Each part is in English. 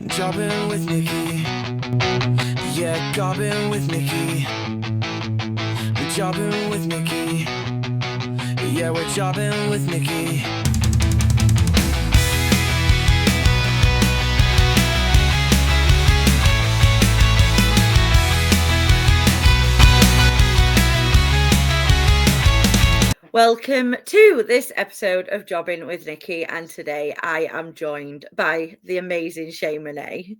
Jobbing with Nikki. Yeah, gobbing with Nikki. Jobbing with Nikki. Yeah, we're jobbing with Nikki. Welcome to this episode of Jobbing with Nikki, and today I am joined by the amazing Che Monet.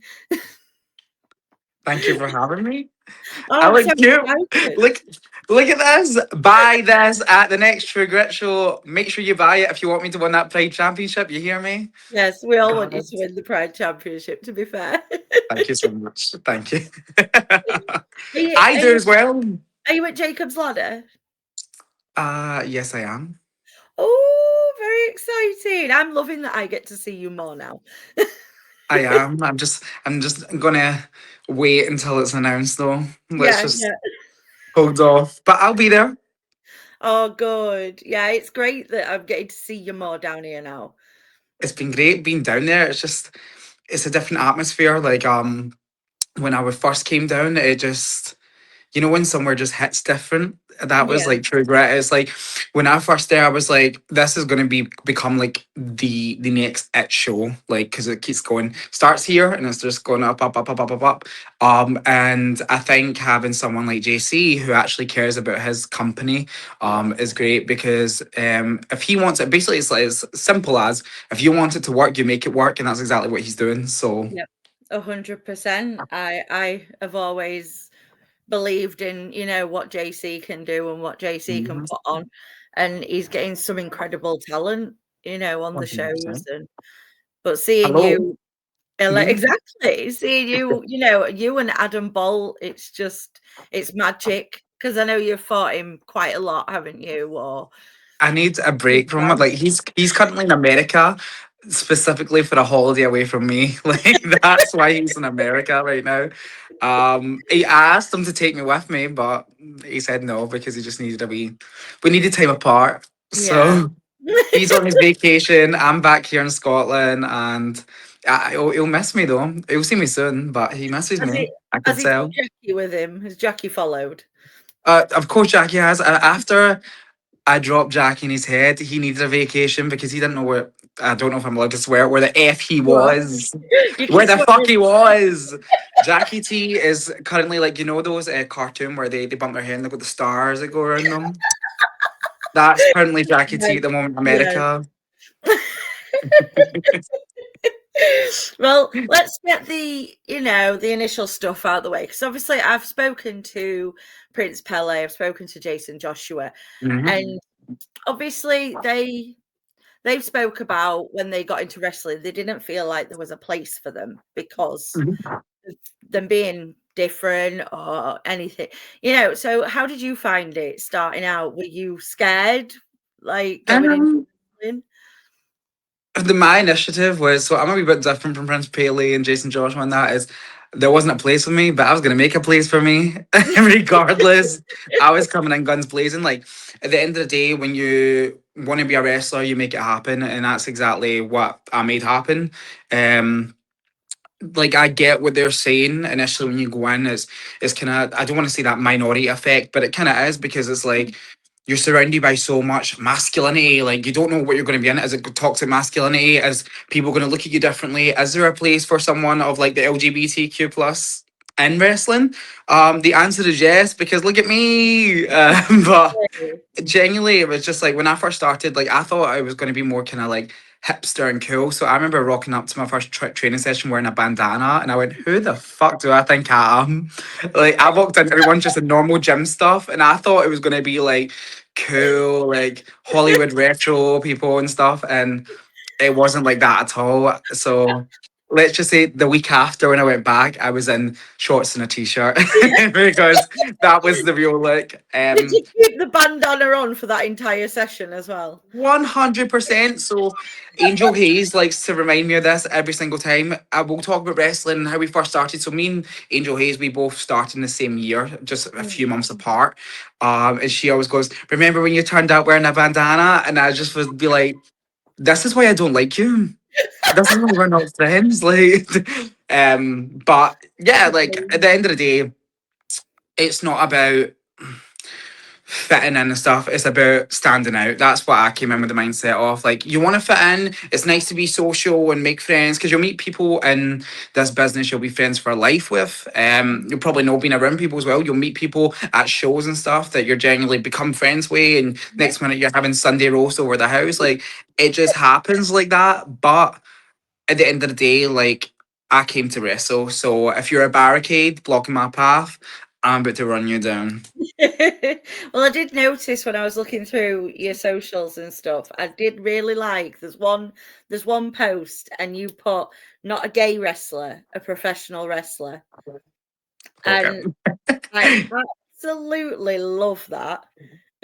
Thank you for having me. Oh, I I'm so look cute. excited. Look at this. Buy this at the next True Grit show. Make sure you buy it if you want me to win that Pride Championship. You hear me? Yes, we all want God, you to win the Pride Championship, to be fair. thank you so much. Thank you. Are you, I are do you, as well. are you at Jacob's Ladder? Yes, I am. Oh, very exciting. I'm loving that I get to see you more now. I am. I'm just gonna wait until it's announced though. Let's Yeah, just yeah. hold off. But I'll be there. Oh, good. Yeah, it's great that I'm getting to see you more down here now. It's been great being down there. It's a different atmosphere. When I first came down, it just when somewhere just hits different. That was Yeah. like True Grit. It's like when I first there, I was like, this is going to become like the next it show, like because it keeps going, starts here and it's just going up. And I think having someone like JC who actually cares about his company, is great because if he wants it, basically it's like as simple as if you want it to work, you make it work, and that's exactly what he's doing. So. Yep. 100%. I have always believed in, what JC can do and what JC can Mhm. put on. And he's getting some incredible talent, on the shows 100%. but seeing Hello. you Mhm. exactly, seeing you, you and Adam Bolt, it's magic because I know you've fought him quite a lot, haven't you? Or I need a break from it. Like he's currently in America specifically for a holiday away from me. Like that's why he's in America right now. I asked him to take me with me, but he said no because he just needed we needed time apart. Yeah. So he's on his vacation. I'm back here in Scotland, and he'll miss me though. He'll see me soon, but he misses Has me. he I has could he got tell. Jackie with him? Has Jackie followed? Of course, Jackie has. After I dropped Jackie in his head. He needed a vacation because he didn't know where. I don't know if I'm allowed to swear where the f he Go on. was, You can where the swear. fuck he was. Jackie T is currently like those cartoon where they bump their head and they've got the stars that go around them. That's currently Jackie T at Yes, the moment in yes. America. Well, let's get the initial stuff out of the way because obviously I've spoken to Prince Pele, I've spoken to Jason Joshua, Mhm. and obviously they've spoke about when they got into wrestling, they didn't feel like there was a place for them because Mhm. of them being different or anything. So how did you find it starting out? Were you scared, like going into Um, wrestling? my initiative was so I'm a wee bit different from Prince Paley and Jason Joshua, and that is there wasn't a place for me, but I was gonna make a place for me regardless. I was coming in guns blazing. Like at the end of the day, when you want to be a wrestler, you make it happen, and that's exactly what I made happen. Um, like I get what they're saying initially when you go in is kind of I don't want to say that minority effect, but it kind of is because it's like you're surrounded by so much masculinity. Like you don't know what you're going to be in. Is it toxic masculinity? Is people going to look at you differently? Is there a place for someone of like the LGBTQ plus in wrestling? The answer is yes because look at me. But genuinely, it was just like when I first started, like I thought I was going to be more kind of like hipster and cool. So I remember rocking up to my first training session wearing a bandana, and I went, "Who the fuck do I think I am?" Like I walked in, everyone's just in normal gym stuff, and I thought it was going to be like cool, like Hollywood retro people and stuff, and it wasn't like that at all. So let's just say the week after when I went back, I was in shorts and a t-shirt because that was the real look. Did you keep the bandana on for that entire session as well? 100%. So Angel Hayes likes to remind me of this every single time. I will talk about wrestling and how we first started. So me and Angel Hayes, we both started in the same year, just a few Mm. months apart. And she always goes, "Remember when you turned out wearing a bandana?" And I just would be like, "This is why I don't like you. This is why we're not friends." Like, But yeah, like at the end of the day, it's not about fitting in and stuff. It's about standing out. That's what I came in with the mindset of. Like, you want to fit in. It's nice to be social and make friends because you'll meet people in this business you'll be friends for life with. You'll probably know being around people as well. You'll meet people at shows and stuff that you're genuinely become friends with, and Yeah. next minute you're having Sunday roast over the house. Like, it just happens like that. But at the end of the day, like, I came to wrestle. So if you're a barricade blocking my path, I'm about to run you down. Well, I did notice when I was looking through your socials and stuff, I did really like there's one post and you put not a gay wrestler, a professional wrestler. Okay. And I absolutely love that.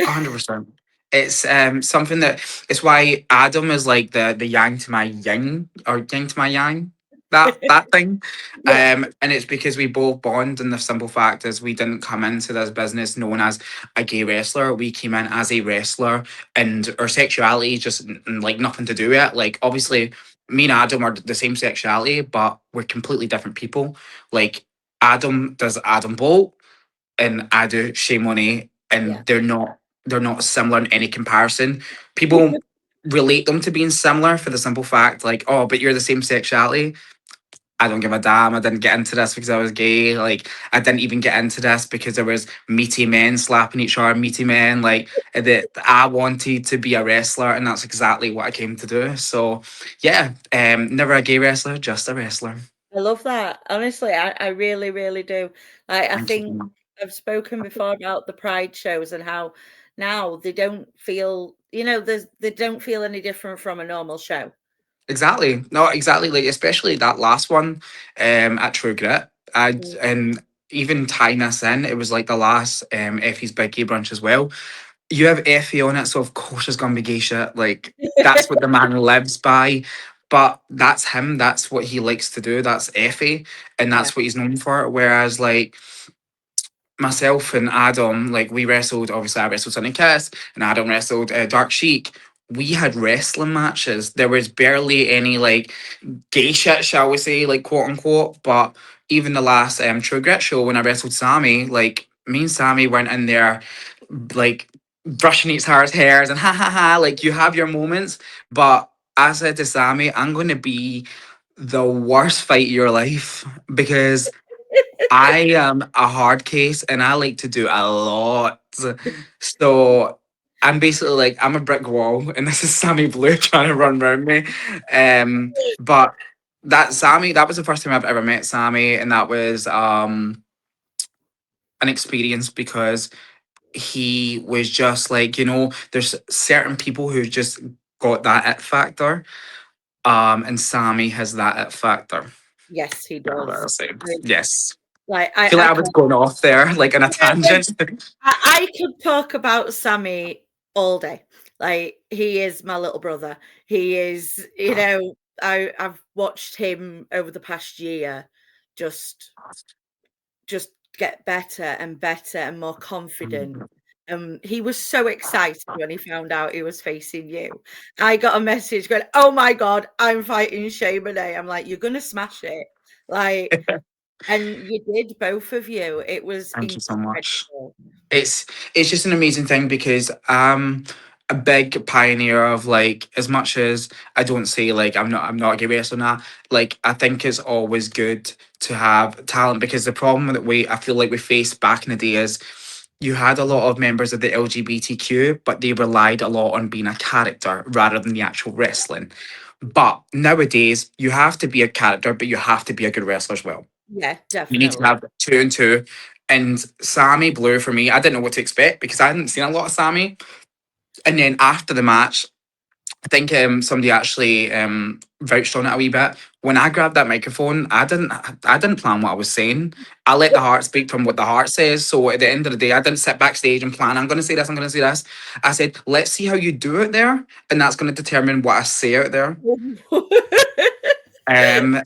100%. It's something that it's why Adam is like the yang to my yin or yin to my yang. That thing. Yeah, And it's because we both bond, and the simple fact is we didn't come into this business known as a gay wrestler. We came in as a wrestler, and our sexuality just like nothing to do with it. Like, obviously me and Adam are the same sexuality, but we're completely different people. Like, Adam does Adam Bolt and I do Che Monet, yeah. and they're not similar in any comparison. People relate them to being similar for the simple fact, like, oh, but you're the same sexuality. I don't give a damn. I didn't get into this because I was gay. Like, I didn't even get into this because there was meaty men slapping each other, meaty men. Like, that I wanted to be a wrestler, and that's exactly what I came to do. So, yeah, never a gay wrestler, just a wrestler. I love that. Honestly, I really, really do. I Thank you so think much. I've spoken before about the pride shows and how now they don't feel, they don't feel any different from a normal show. Exactly. No, exactly. Like, especially that last one, at True Grit. Mm. And even tying this in, it was like the last Effie's Big Gay Brunch as well. You have Effie on it, so of course it's gonna be gay shit. Like, that's what the man lives by. But that's him, that's what he likes to do. That's Effie, and Yeah. that's what he's known for. Whereas, like, myself and Adam, like, we wrestled, obviously I wrestled Sunny Kiss and Adam wrestled Dark Sheik. We had wrestling matches. There was barely any like gay shit, shall we say, like, quote unquote. But even the last True Grit show when I wrestled Sammy, like, me and Sammy went in there like brushing each other's hairs and ha ha ha. Like, you have your moments, but I said to Sammy, I'm gonna be the worst fight of your life because I am a hard case and I like to do a lot. So I'm basically like, I'm a brick wall and this is Sammy Blue trying to run around me. But that was the first time I've ever met Sammy, and that was an experience because he was just like, there's certain people who just got that it factor. And Sammy has that it factor. Yes, he That's what does. I'll say. I, Yes. like I feel I like I was can't. going off there, like, on a Yeah, like, tangent. I could talk about Sammy all day. Like, he is my little brother. He is, I've watched him over the past year just just get better and better and more confident. He was so excited when he found out he was facing you. I got a message going, "Oh my god, I'm fighting Che Monet." I'm like, "You're gonna smash it!" Like, and you did, both of you. It was Thank you so much. incredible. It's just an amazing thing because I'm a big pioneer of, like, as much as I don't say like I'm not a gay wrestler now, like, I think it's always good to have talent because the problem that I feel like we faced back in the day is you had a lot of members of the LGBTQ, but they relied a lot on being a character rather than the actual wrestling. But nowadays you have to be a character, but you have to be a good wrestler as well. Yeah, You need to definitely. have two and two. And Sammy Blue, for me, I didn't know what to expect because I hadn't seen a lot of Sammy. And then after the match, I think somebody actually vouched on it a wee bit. When I grabbed that microphone, I didn't plan what I was saying. I let the heart speak from what the heart says. So at the end of the day, I didn't sit backstage and plan, I'm gonna say this, I'm gonna say this. I said, let's see how you do it there. And that's gonna determine what I say out there. And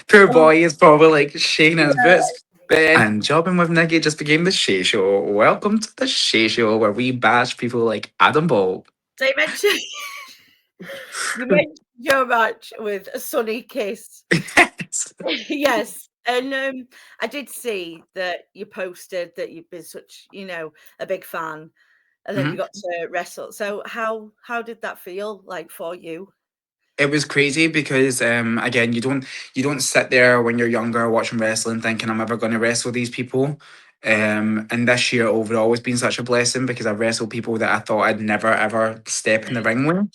poor Oh, boy is probably like shaking his yeah. boots. And Jobbing with Nikki just became the Shay Show. Welcome to the Shay Show, where we bash people like Adam Bolt. So you mentioned you mentioned your match with Sunny Kiss. Yes, and, I did see that you posted that you've been such, a big fan and that you Mhm. got to wrestle. So how did that feel like for you? It was crazy because again you don't sit there when you're younger watching wrestling thinking I'm ever going to wrestle these people. And this year overall has been such a blessing because I've wrestled people that I thought I'd never ever step in the ring with.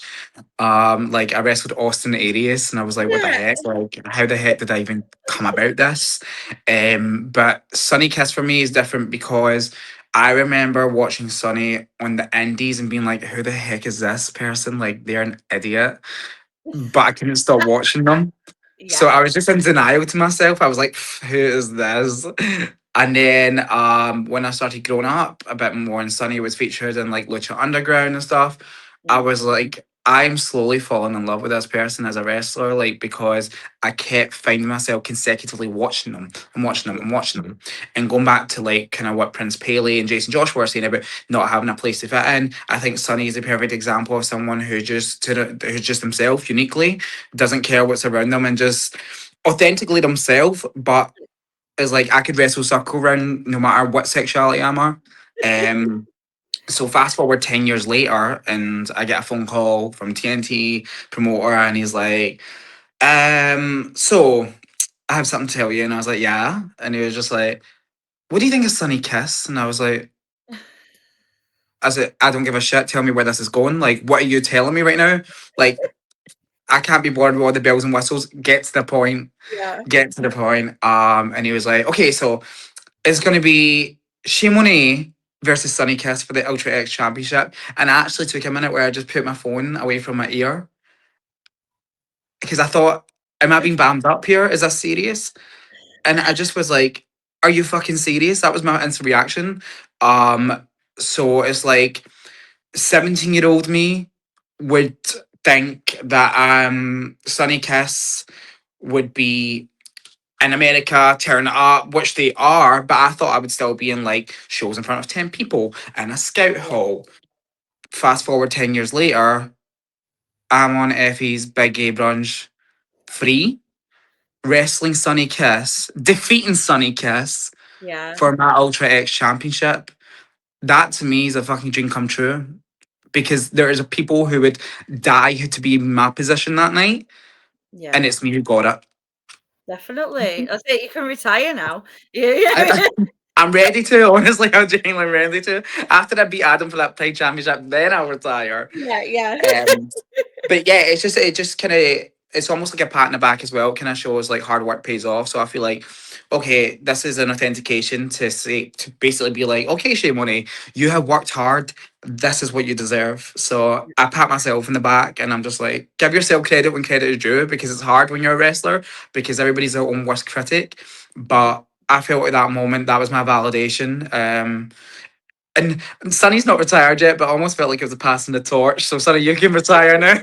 Like I wrestled Austin Aries and I was like, what the heck? Yes. Like, how the heck did I even come about this? But Sunny Kiss for me is different because I remember watching Sunny on the indies and being like, who the heck is this person? Like, they're an idiot. But I couldn't stop watching them. So Yeah. I was just in denial to myself. I was like, who is this? And then when I started growing up a bit more and Sunny was featured in like Lucha Underground and stuff, I Mm, was like, I'm slowly falling in love with this person as a wrestler, like because I kept finding myself consecutively watching them and watching them yeah, and watching them. And going back to like kind of what Prince Paley and Jason Joshua were saying about not having a place to fit in, I think Sunny is a perfect example of someone who's just himself uniquely, doesn't care what's around them and just authentically themselves, but is like I could wrestle circle round no matter what sexuality I'm at. Um so fast forward 10 years later and I get a phone call from TNT promoter and he's like, so I have something to tell you. And I was like, yeah. And he was just like, what do you think of Sunny Kiss? And I said, I don't give a shit. Tell me where this is going. Like, what are you telling me right now? Like, I can't be bothered with all the bells and whistles. Get to the point. yeah, Get to the point. And he was like, okay, so it's going to be Che Monet versus Sunny Kiss for the Ultra X Championship. And I actually took a minute where I just put my phone away from my ear because I thought, am I being bammed up here? Is this serious? And I just was like, are you fucking serious? That was my instant reaction. So it's like 17-year-old me would think that Sunny Kiss would be in America, tearing it up, which they are, but I thought I would still be in like shows in front of 10 people in a scout yeah, hall. Fast forward 10 years later, I'm on Effie's Big Gay Brunch free, wrestling Sunny Kiss, defeating Sunny Kiss yeah, for my Ultra X Championship. That to me is a fucking dream come true because there is people who would die to be in my position that night, and yeah. it's me who got it. Definitely. That's it. You can retire now. Yeah, I, I'm ready to, honestly, I'm genuinely ready to. After I beat Adam for that Pride Championship, then I'll retire. yeah, yeah. Um, but yeah, it just kind of it's almost like a pat in the back as well. Kind of shows like hard work pays off. So I feel like, okay, this is an authentication to say to basically be like, okay, Shay Money, you have worked hard. This is what you deserve. So I pat myself in the back and I'm just like, give yourself credit when credit is due because it's hard when you're a wrestler because everybody's their own worst critic. Mhm. But I felt at that moment that was my validation. And Sonny's not retired yet, but I almost felt like it was a passing the torch. So Sonny, you can retire now.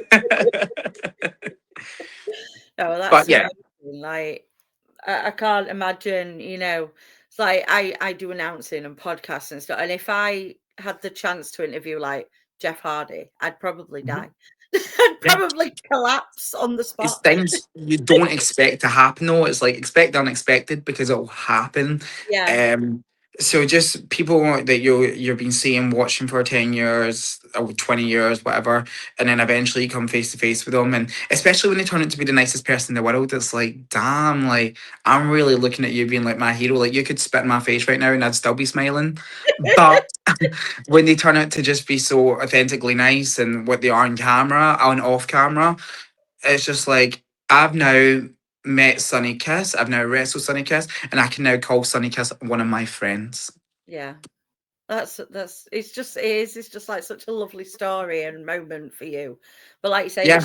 Oh, that's But yeah, amazing. Like, I can't imagine, it's like I do announcing and podcasts and stuff. And if I had the chance to interview like Jeff Hardy, I'd probably Mhm. die. I'd Yeah. probably collapse on the It's spot. things you don't expect to happen though. It's like expect the unexpected because it'll happen. Yeah, Um so just people that you've been seeing watching for 10 years or 20 years, whatever, and then eventually you come face to face with them and especially when they turn out to be the nicest person in the world, it's like, damn, like I'm really looking at you being like my hero. Like you could spit in my face right now and I'd still be smiling. But when they turn out to just be so authentically nice and what they are on camera, on off camera, it's just like I've now met Sunny Kiss, I've now wrestled Sunny Kiss, and I can now call Sunny Kiss one of my friends. yeah. It's just like such a lovely story and moment for you. But like you say, Yeah,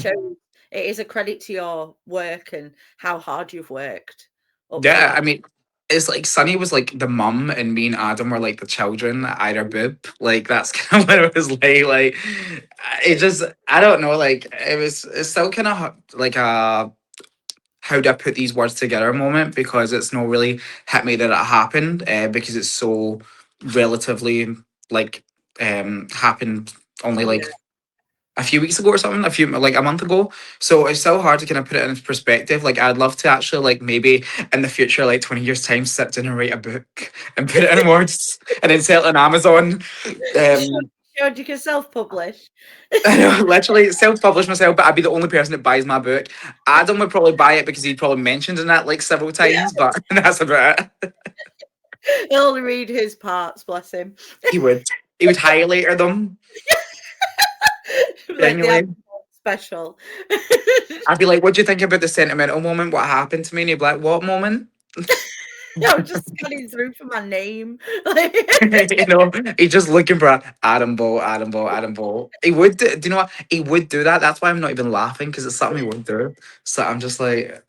it is a credit to your work and how hard you've worked up to yeah. that. I mean, it's like Sunny was like the mum, and me and Adam were like the children at either boob. Like that's kind of what it was like. Like it just, I don't know. Like it's still kind of like a how do I put these words together moment because it's not really hit me that it happened because it's so relatively like happened only like Yeah. a few weeks ago or something, like a month ago. So it's so hard to kind of put it in perspective. Like I'd love to actually like maybe in the future, like 20 years time, sit down and write a book and put it in words and then sell it on Amazon. Um, Showed you can self-publish. I know, literally self-publish myself, but I'd be the only person that buys my book. Adam would probably buy it because he'd probably mentioned in that like several times, but that's about it. He'll only read his parts, bless him. He would. He would highlight them. Like the Genuinely. special. I'd be like, what do you think about the sentimental moment? What happened to me? And he'd be like, what moment? I'm just scanning through for my name. You know, he's just looking for Adam Ball, Adam Ball, Adam Ball. He would do you know what? He would do that. That's why I'm not even laughing, because it's something he would do. So I'm just like,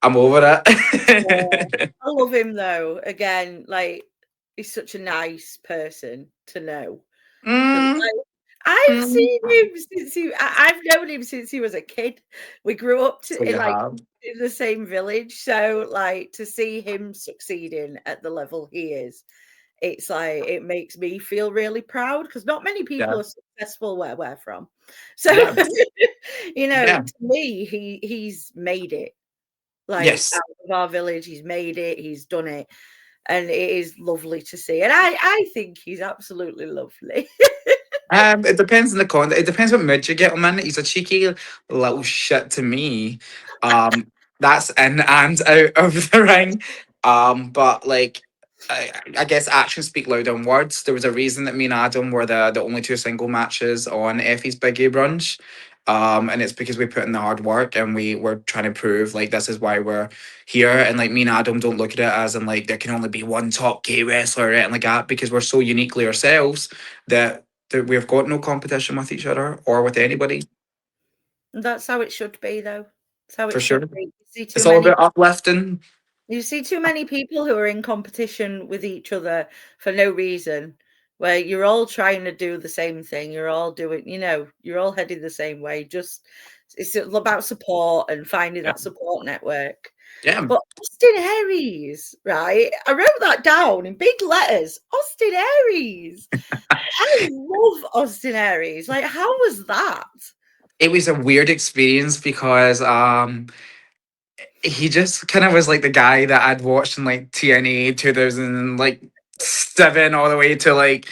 I'm over it. I love him though. Again, like he's such a nice person to know. Mm, I've mm. seen him since I've known him since he was a kid. We grew up So you in have. in the same village, so like to see him succeeding at the level he is, it's like it makes me feel really proud because not many Yeah. people are successful where we're from. So Yeah. Yeah. to me, he's made it. Like Yes. out of our village, he's made it, he's done it, and it is lovely to see. And I think he's absolutely lovely. It depends on the content. It depends what mood you get him in. He's a cheeky little shit to me. Um, that's in and out of the ring. But like, I guess actions speak louder than words. There was a reason that me and Adam were the only two single matches on Effie's Biggie Brunch. And it's because we put in the hard work and we were trying to prove like this is why we're here. And like me and Adam don't look at it as in like there can only be one top gay wrestler or anything like that, because we're so uniquely ourselves that we've got no competition with each other or with anybody, That's how it should be, though. That's how for it sure. should be. It's all about uplifting. You see too many people who are in competition with each other for no reason, where you're all trying to do the same thing. You're all doing, you're all heading the same way. Just it's about support and finding Yeah. that support network. Yeah. But Austin Aries, right? I wrote that down in big letters. Austin Aries. I love Austin Aries. Like, how was that? It was a weird experience because he just kind of was like the guy that I'd watched in like TNA 2007 all the way to like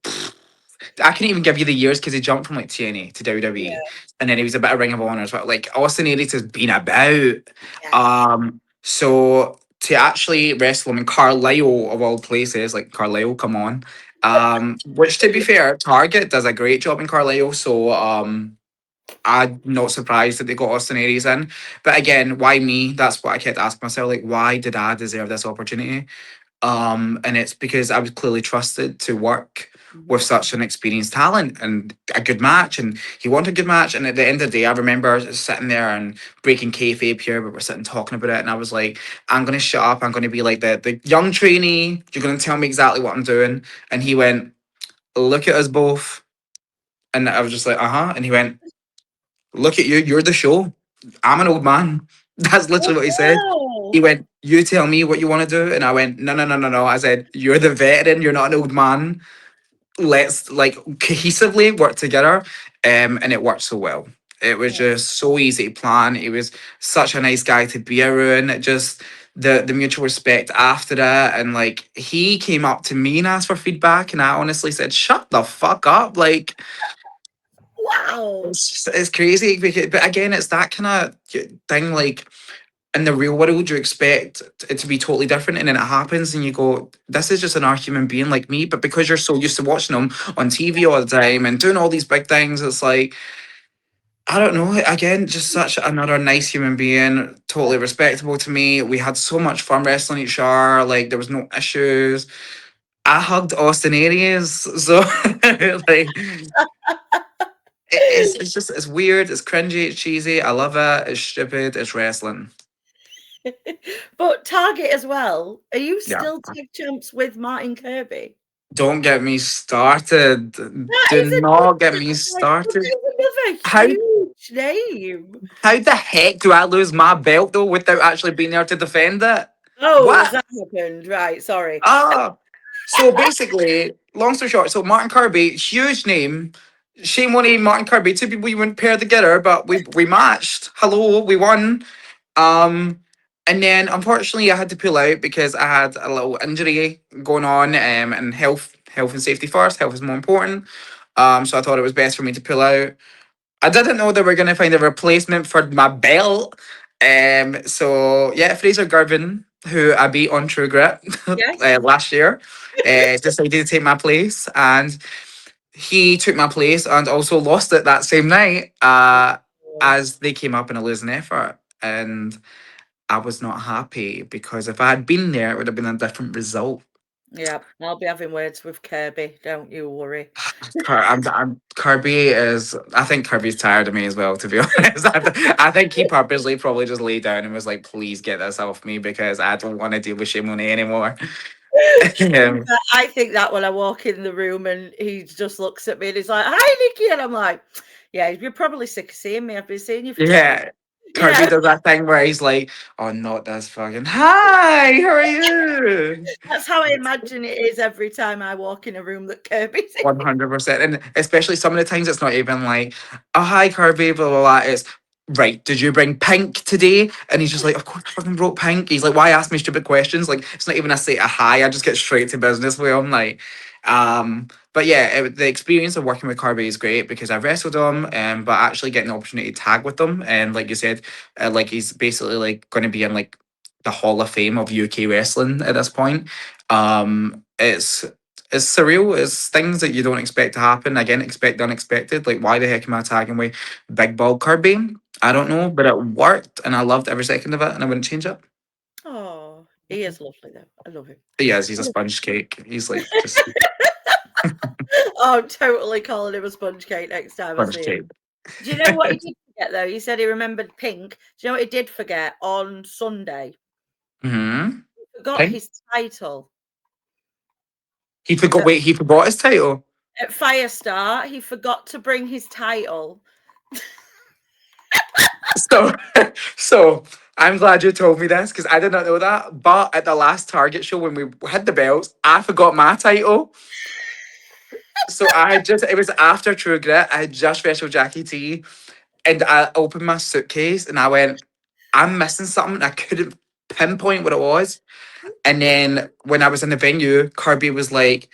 I can't even give you the years because he jumped from like TNA to Yeah, WWE, and then he was a bit of Ring of Honor as well. Like Austin Aries has been about. yeah. So to actually wrestle him in Carlisle of all places, like Carlisle, come on. Which to be fair, Target does a great job in Carlisle. So I'm not surprised that they got Austin Aries in. But again, why me? That's what I kept asking myself. Like, why did I deserve this opportunity? And it's because I was clearly trusted to work with such an experienced talent and a good match, and he wanted a good match. And at the end of the day, I remember sitting there and breaking kayfabe here, but we're sitting talking about it, and I was like, "I'm gonna shut up. I'm gonna be like the young trainee. You're gonna tell me exactly what I'm doing." And he went, "Look at us both," and I was just like, "Uh huh." And he went, "Look at you. You're the show. I'm an old man." That's literally what he said. Wow. He went, "You tell me what you want to do." And I went, "No, no, no, no, no." I said, "You're the veteran. You're not an old man. Let's like cohesively work together." And it worked so well. It was just so easy to plan. He was such a nice guy to be around. It just the mutual respect after that. And like he came up to me and asked for feedback. And I honestly said, "Shut the fuck up." Like Wow. it's crazy because, but again, it's that kind of thing. Like in the real world, you expect it to be totally different, and then it happens, and you go, "This is just another human being like me." But because you're so used to watching them on TV all the time and doing all these big things, it's like I don't know. Again, just such another nice human being, totally respectable to me. We had so much fun wrestling each other. Like there was no issues. I hugged Austin Aries, so like it's just it's weird, it's cringy, it's cheesy. I love it. It's stupid. It's wrestling. But Target as well. Are you Yeah. still tag champs with Martin Kirby? Don't get me started. That Do is not get me that started. is another How huge name. how the heck do I lose my belt though without actually being there to defend it? Oh, has What? that happened? Right, sorry. Ah. So basically, long story short, so Martin Kirby, huge name, Che Monet, Martin Kirby, two people you wouldn't pair together, but we matched. Hello, we won. Um, and then unfortunately I had to pull out because I had a little injury going on. And health and safety first. Health is more important. So I thought it was best for me to pull out. I didn't know they were going to find a replacement for my belt. So yeah, Fraser Gervin, who I beat on True Grit Yes. last year, decided to take my place, and he took my place and also lost it that same night. Oh, As they came up in a losing effort, and I was not happy because if I had been there, it would have been a different result. yeah, I'll be having words with Kirby. Don't you worry. Kirby is. I think Kirby's tired of me as well. To be honest, I think he purposely probably just laid down and was like, "Please get this off me because I don't want to deal with Shimone anymore." um, I think that when I walk in the room and he just looks at me and he's like, "Hi, Nikki," and I'm like, "Yeah, you're probably sick of seeing me. I've been seeing you for 2 years." yeah, You Kirby know, does that thing where he's like, "Oh, not this fucking hi, how are you?" that's how I imagine it is every time I walk in a room that Kirby's in. 100%. And especially some of the times it's not even like, oh, hi, Kirby, blah, blah, blah. It's, right, did you bring pink today? And he's just like, of course I fucking brought pink. He's like, why ask me stupid questions? Like, it's not even a say a hi. I just get straight to business with him. Like, but yeah, the experience of working with Kirby is great because I've wrestled him, but actually getting the opportunity to tag with him. And like you said, like he's basically like going to be in like the Hall of Fame of UK wrestling at this point. It's surreal. It's things that you don't expect to happen. Again, expect the unexpected. Like, why the heck am I tagging with Big Ball Kirby? I don't know, but it worked, and I loved every second of it, and I wouldn't change it. Oh, he is lovely though. I love him. He is. He's a sponge cake. He's like just Oh, I'm totally calling him a sponge cake next time I sponge see him. cake. Do you know what he did forget though? He said he remembered pink. Do you know what he did forget on Sunday? Hmm. He forgot Pink. his title. He forgot. At, Wait, he forgot his title. at Firestar, he forgot to bring his title. So, so I'm glad you told me this because I did not know that. But at the last Target show when we had the belts, I forgot my title. So I had just, it was after True Grit. I had just wrestled Jackie T, and I opened my suitcase and I went, I'm missing something. I couldn't pinpoint what it was. And then when I was in the venue, Kirby was like,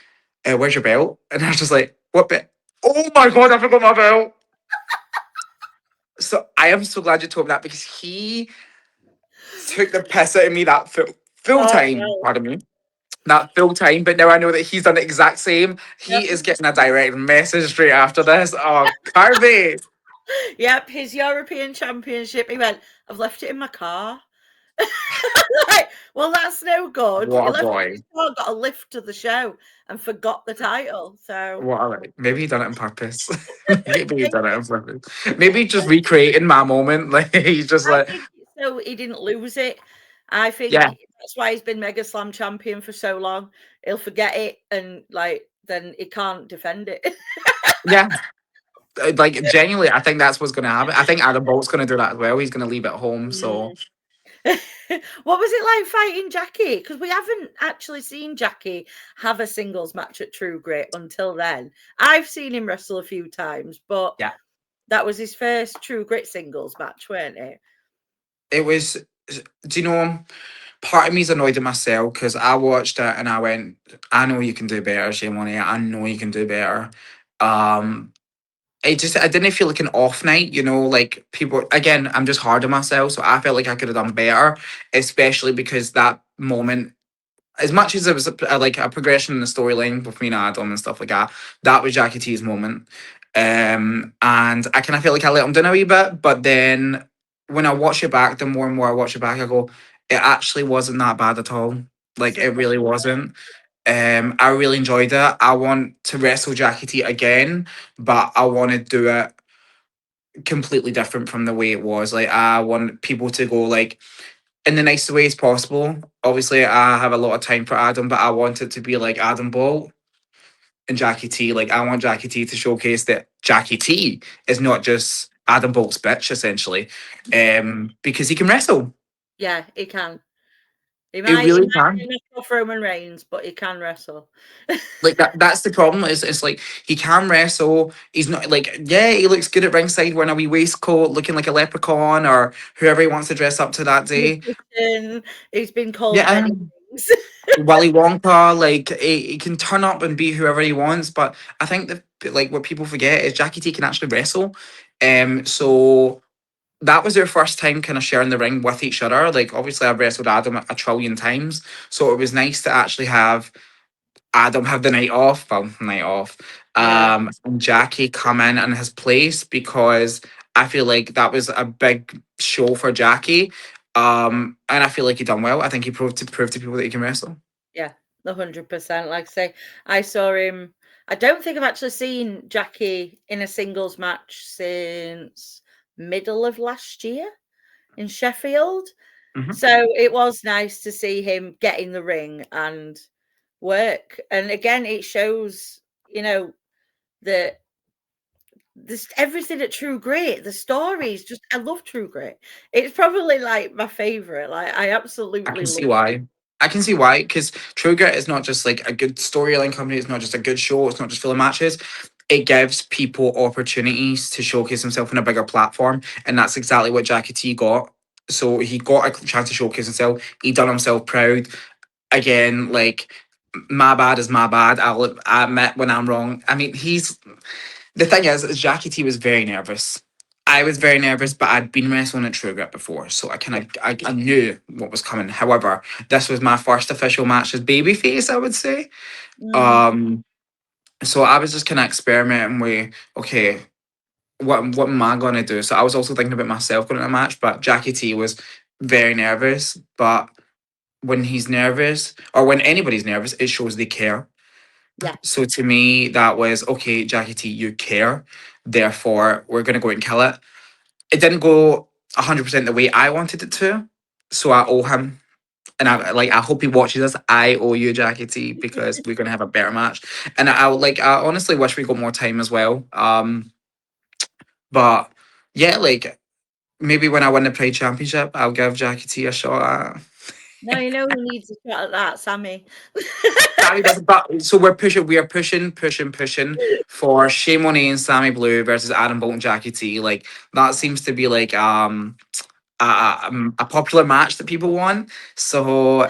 where's your belt? And I was just like, what belt? Oh my God, I forgot my belt. So I am so glad you told me that because he took the piss out of me that full Oh time, no. pardon me, that full time. But now I know that he's done the exact same. Yep. He is getting a direct message straight after this. Oh, Kirby. Yep, his European Championship. He went, I've left it in my car. Like, well, that's no good. He What a left it in boy. his car, got a lift to the show, and forgot the title. So What a like. Maybe he done it on purpose. Maybe he done it on purpose. Maybe just recreating my moment. Like he's just I like, think so he didn't lose it. I think yeah, that's why he's been Mega Slam champion for so long. He'll forget it and like then he can't defend it. yeah. Like genuinely, I think that's what's gonna happen. I think Adam Bolt's gonna do that as well. He's gonna leave it home. So Mm. What was it like fighting Jackie? Because we haven't actually seen Jackie have a singles match at True Grit until then. I've seen him wrestle a few times, but yeah, that was his first True Grit singles match, weren't it? it was. Do you know? Part of me's annoyed at myself because I watched it and I went, I know you can do better, Shane Money. I know you can do better. Um, I didn't feel like an off night, like people again, I'm just hard on myself. So I felt like I could have done better, especially because that moment, as much as it was like a progression in the storyline between Adam and stuff like that, that was Jackie T's moment. And I kind of feel like I let him down a wee bit, but then when I watch it back, the more and more I watch it back, I go, it actually wasn't that bad at all. Was Like it it really wasn't. I really enjoyed it. I want to wrestle Jackie T again, but I want to do it completely different from the way it was. Like I want people to go like in the nicest ways possible. Obviously, I have a lot of time for Adam, but I want it to be like Adam Bolt and Jackie T. Like I want Jackie T to showcase that Jackie T is not just Adam Bolt's bitch, essentially, because he can wrestle. Yeah, he can. He It might really be can. knock off Roman Reigns, but he can wrestle. Like that's the problem. Is it's like he can wrestle. He's not like, yeah, he looks good at ringside wearing a wee waistcoat, looking like a leprechaun or whoever he wants to dress up to that day. He's been called Yeah. many things. Willy Wonka, like he can turn up and be whoever he wants. But I think that like what people forget is Jackie T can actually wrestle. So that was their first time kind of sharing the ring with each other. Like obviously I've wrestled Adam a trillion times. So it was nice to actually have Adam have the night off. Yeah. And Jackie come in his place because I feel like that was a big show for Jackie. And I feel like he done well. I think he proved to people that he can wrestle. Yeah, 100%. Like I say, I saw him. I don't think I've actually seen Jackie in a singles match since middle of last year in Sheffield. Mhm. So it was nice to see him get in the ring and work. And again, it shows, that this everything at True Grit, the stories, just I love True Grit. It's probably like my favorite. Like I I absolutely can love see why. I can see why, because True Grit is not just like a good storyline company. It's not just a good show. It's not just full of matches. It gives people opportunities to showcase himself on a bigger platform, and that's exactly what Jackie T got. So he got a chance to showcase himself. He done himself proud. Again, like my bad is my bad. I admit when I'm wrong. I mean, he's the thing is Jackie T was very nervous. I was very nervous, but I'd been wrestling at True Grit before, so I kind of I knew what was coming. However, this was my first official match as babyface, I would say. Mm, Um, so I was just kind of experimenting with, okay, what am I gonna do? So I was also thinking about myself going in a match, but Jackie T was very nervous. But when he's nervous, or when anybody's nervous, it shows they care. yeah, So to me, that was okay, Jackie T, you care. Therefore, we're gonna go and kill it. It didn't go 100% the way I wanted it to, so I owe him. And I hope he watches this. I owe you, Jackie T, because we're gonna have a better match. And I honestly wish we got more time as well. But yeah, like maybe when I win the Pride Championship, I'll give Jackie T a shot at. now you know who needs a shot at that, Sammy. Sammy doesn't. But so we are pushing for Che Monet and Sammy Blue versus Adam Bolt and Jackie T. Like that seems to be like a popular match that people want. So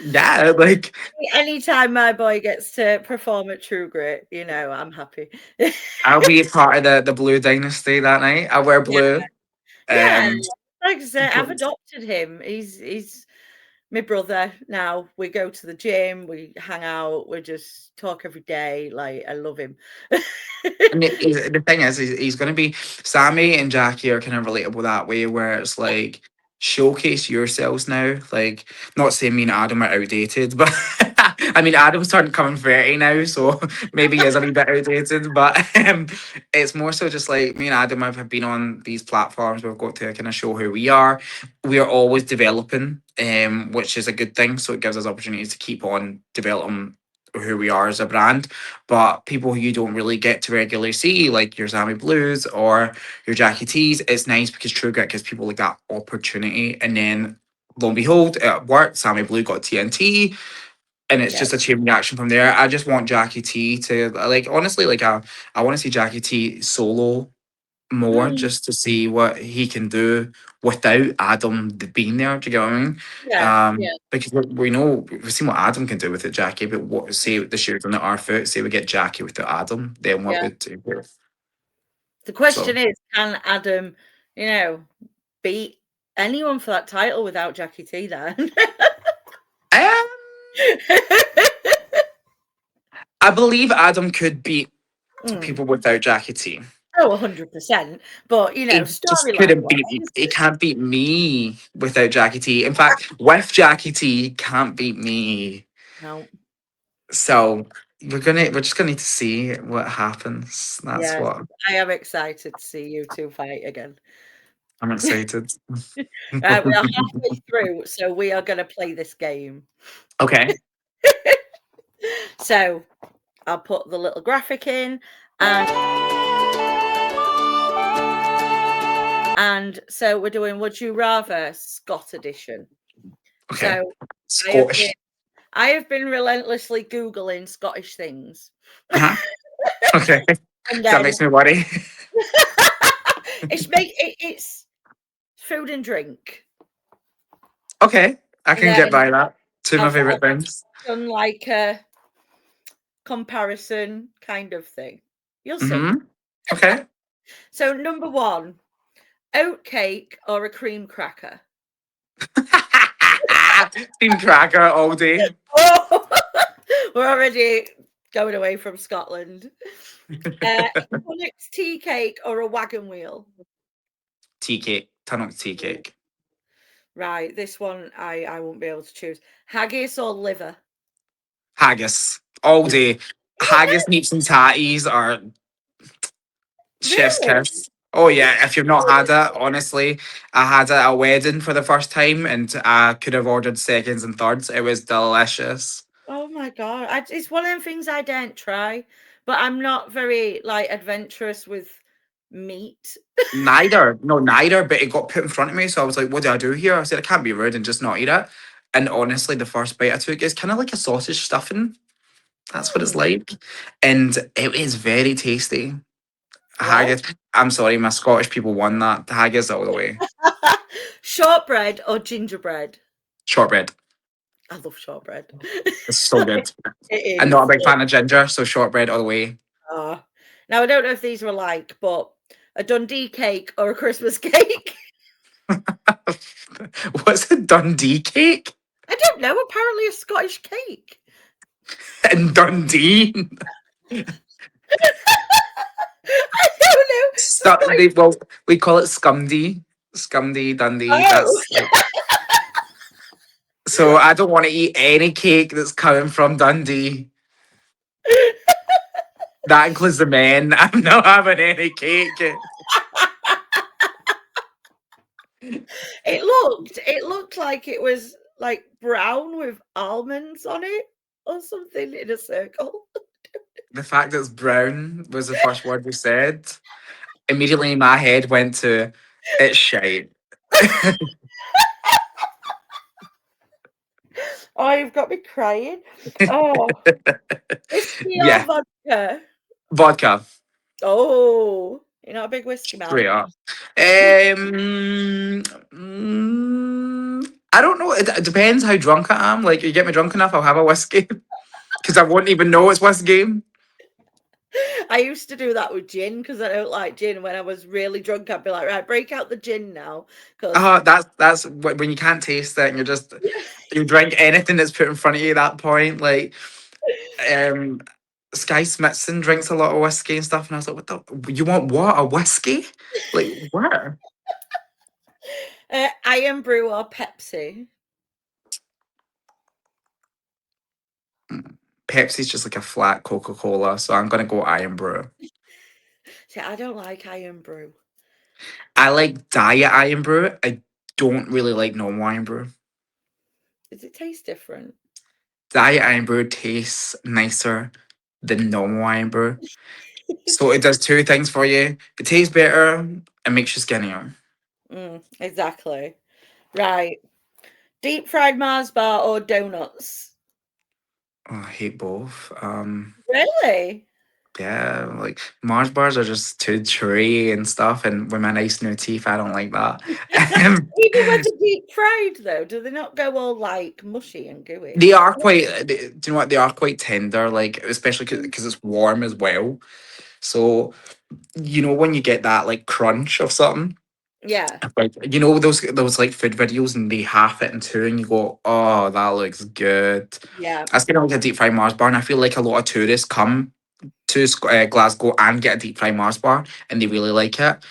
yeah, like Anytime my boy gets to perform at True Grit, I'm happy. I'll be a part of the Blue Dynasty that night. I wear Yeah, blue. yeah. Um, Like I said, I've but- adopted him. He's my brother now. We go to the gym, we hang out, we just talk every day. Like I love him. and the thing is, he's going to be Sammy and Jackie are kind of relatable that way, where it's like showcase yourselves now. Like, not saying me and Adam are outdated, but I mean Adam's starting coming 30 now, so maybe he is a wee bit outdated. But it's more so just like me and Adam have been on these platforms. We've got to kind of show who we are. We are always developing, which is a good thing. So it gives us opportunities to keep on developing who we are as a brand. But people who you don't really get to regularly see, like your Sammy Blues or your Jackie T's, it's nice because True Grit gives people like that opportunity. And then lo and behold, it worked. Sammy Blue got TNT. And it's Yeah, just a chain reaction from there. I just want Jackie T to like honestly, like I want to see Jackie T solo more mm, just to see what he can do without Adam being there. Do you get what I mean? yeah, yeah, Because we know we've seen what Adam can do with it, Jackie. But what say the shoes on our foot? Say we get Jackie without Adam, then what yeah. would do? The So question is, can Adam, beat anyone for that title without Jackie T then? um, I believe Adam could beat Mm. people without Jackie T. Oh, 100%. But, He just storyline couldn't beat. wise, He can't beat me without Jackie T. In fact, with Jackie T, he can't beat me. no. So we're just gonna need to see what happens. That's Yes, what I am excited to see you two fight again. I'm excited. Right, we are halfway through, so we are going to play this game. Okay. So I'll put the little graphic in, and so we're doing Would You Rather Scott edition. Okay. So I have been Scottish. I have been relentlessly Googling Scottish things. Uh-huh. Okay. And That then makes me worry. it's food and drink. Okay. I And can get then by that. Two of my I've favorite things. done like a comparison kind of thing. You'll see. Mm-hmm. Okay. So number one, oat cake or a cream cracker? Team cracker all day. Oh, we're already going away from Scotland. Onyx tea cake or a wagon wheel? Tea cake. Tunnock tea cake. Right, this one I won't be able to choose. Haggis or liver? Haggis. All day. Haggis, neeps and tatties are chef's Really? kiss. Oh yeah, if you've not had it, honestly, I had it at a wedding for the first time and I could have ordered seconds and thirds. It was delicious. Oh my god. It's one of them things I daren't try, but I'm not very like adventurous with meat. Neither, no, neither, but it got put in front of me, so I was like, what do I do here? I said, I can't be rude and just not eat it. And honestly, the first bite I took is kind of like a sausage stuffing. That's what it's Hmm. like. And it is very tasty. Well, Haggis. I'm sorry, my Scottish people won that. Haggis all the way. shortbread or gingerbread? Shortbread. I love shortbread. It's so good. It I'm not a is. big fan of ginger, so shortbread all the way. Ah. Now I don't know if these were like, but a Dundee cake or a Christmas cake? What's a Dundee cake? I don't know. Apparently, a Scottish cake. In Dundee? I don't know. Scottish. Well, we call it Scumdy. Scumdy, Dundee. Oh, That's like, so I don't want to eat any cake that's coming from Dundee. That includes the men. I'm not having any cake. it looked like it was like brown with almonds on it or something in a circle. The fact that it's brown was the first word you said. Immediately my head went to, it's shite. Oh, you've got me crying. Oh, whiskey or Yeah, vodka? vodka. Oh, you're not a big whiskey man. Straight up. I don't know. It depends how drunk I am. Like, you get me drunk enough, I'll have a whiskey. Because I won't even know it's whiskey. I used to do that with gin because I don't like gin. When I was really drunk, I'd be like, right, break out the gin now. Because That's when you can't taste it and you're just you drink anything that's put in front of you at that point. Like, um, Sky Smithson drinks a lot of whiskey and stuff, and I was like, "What the? You want what? A whiskey? Like where?" Iron Brew or Pepsi? Pepsi's just like a flat Coca Cola, so I'm gonna go Iron Brew. See, I don't like Iron Brew. I like Diet Iron Brew. I don't really like normal Iron Brew. Does it taste different? Diet Iron Brew tastes nicer than normal Iron Brew. So it does two things for you. It tastes better and makes you skinnier. Exactly. Right. Deep fried Mars bar or donuts? Oh, I hate both. Really? Yeah, like Mars bars are just too chewy and stuff, and with my nice new teeth, I don't like that. Even when they're deep fried, though, do they not go all like mushy and gooey? They are quite. Do you know what? They are quite tender, like especially because it's warm as well. So you know when you get that like crunch of something. Yeah. Like you know those like food videos and they half it in two and you go, oh, that looks good. Yeah. That's kind of like a deep fried Mars bar, and I feel like a lot of tourists come to Glasgow and get a deep fried Mars bar, and they really like it.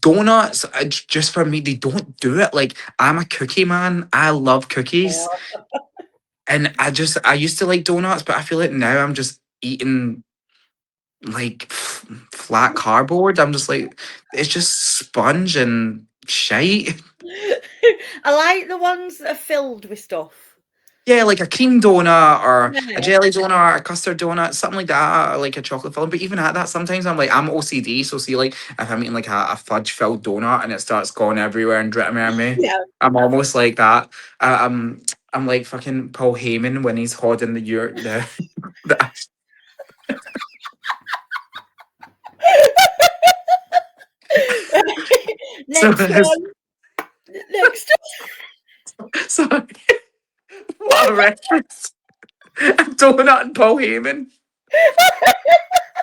Donuts, just for me, they don't do it. Like I'm a cookie man. I love cookies, Oh. and I used to like donuts, but I feel like now I'm just eating like flat cardboard. I'm just like it's just sponge and shite. I like the ones that are filled with stuff. Yeah, like a cream donut or a Yeah. jelly donut or a custard donut, something like that, or like a chocolate filling. But even at that, sometimes I'm OCD. So see, like if I'm eating like a fudge filled donut and it starts going everywhere and dripping around me, Yeah. I'm almost like that. I'm like fucking Paul Heyman when he's holding the so Next one. Next sorry, what a reference. Donut and Paul Heyman.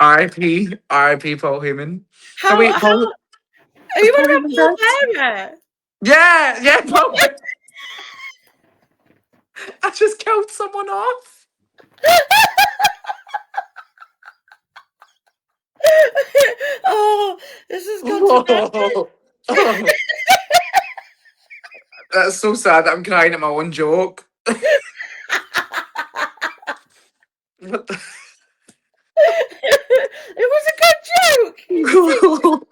R.I.P. Paul Heyman. Oh How wait, Paul are is you Paul on about Heyman Paul dead? Bearer? Yeah, Paul. I just killed someone off. Oh, this has gone to bed. Oh, oh, that's so sad that I'm crying at my own joke. What the? It was a good joke. You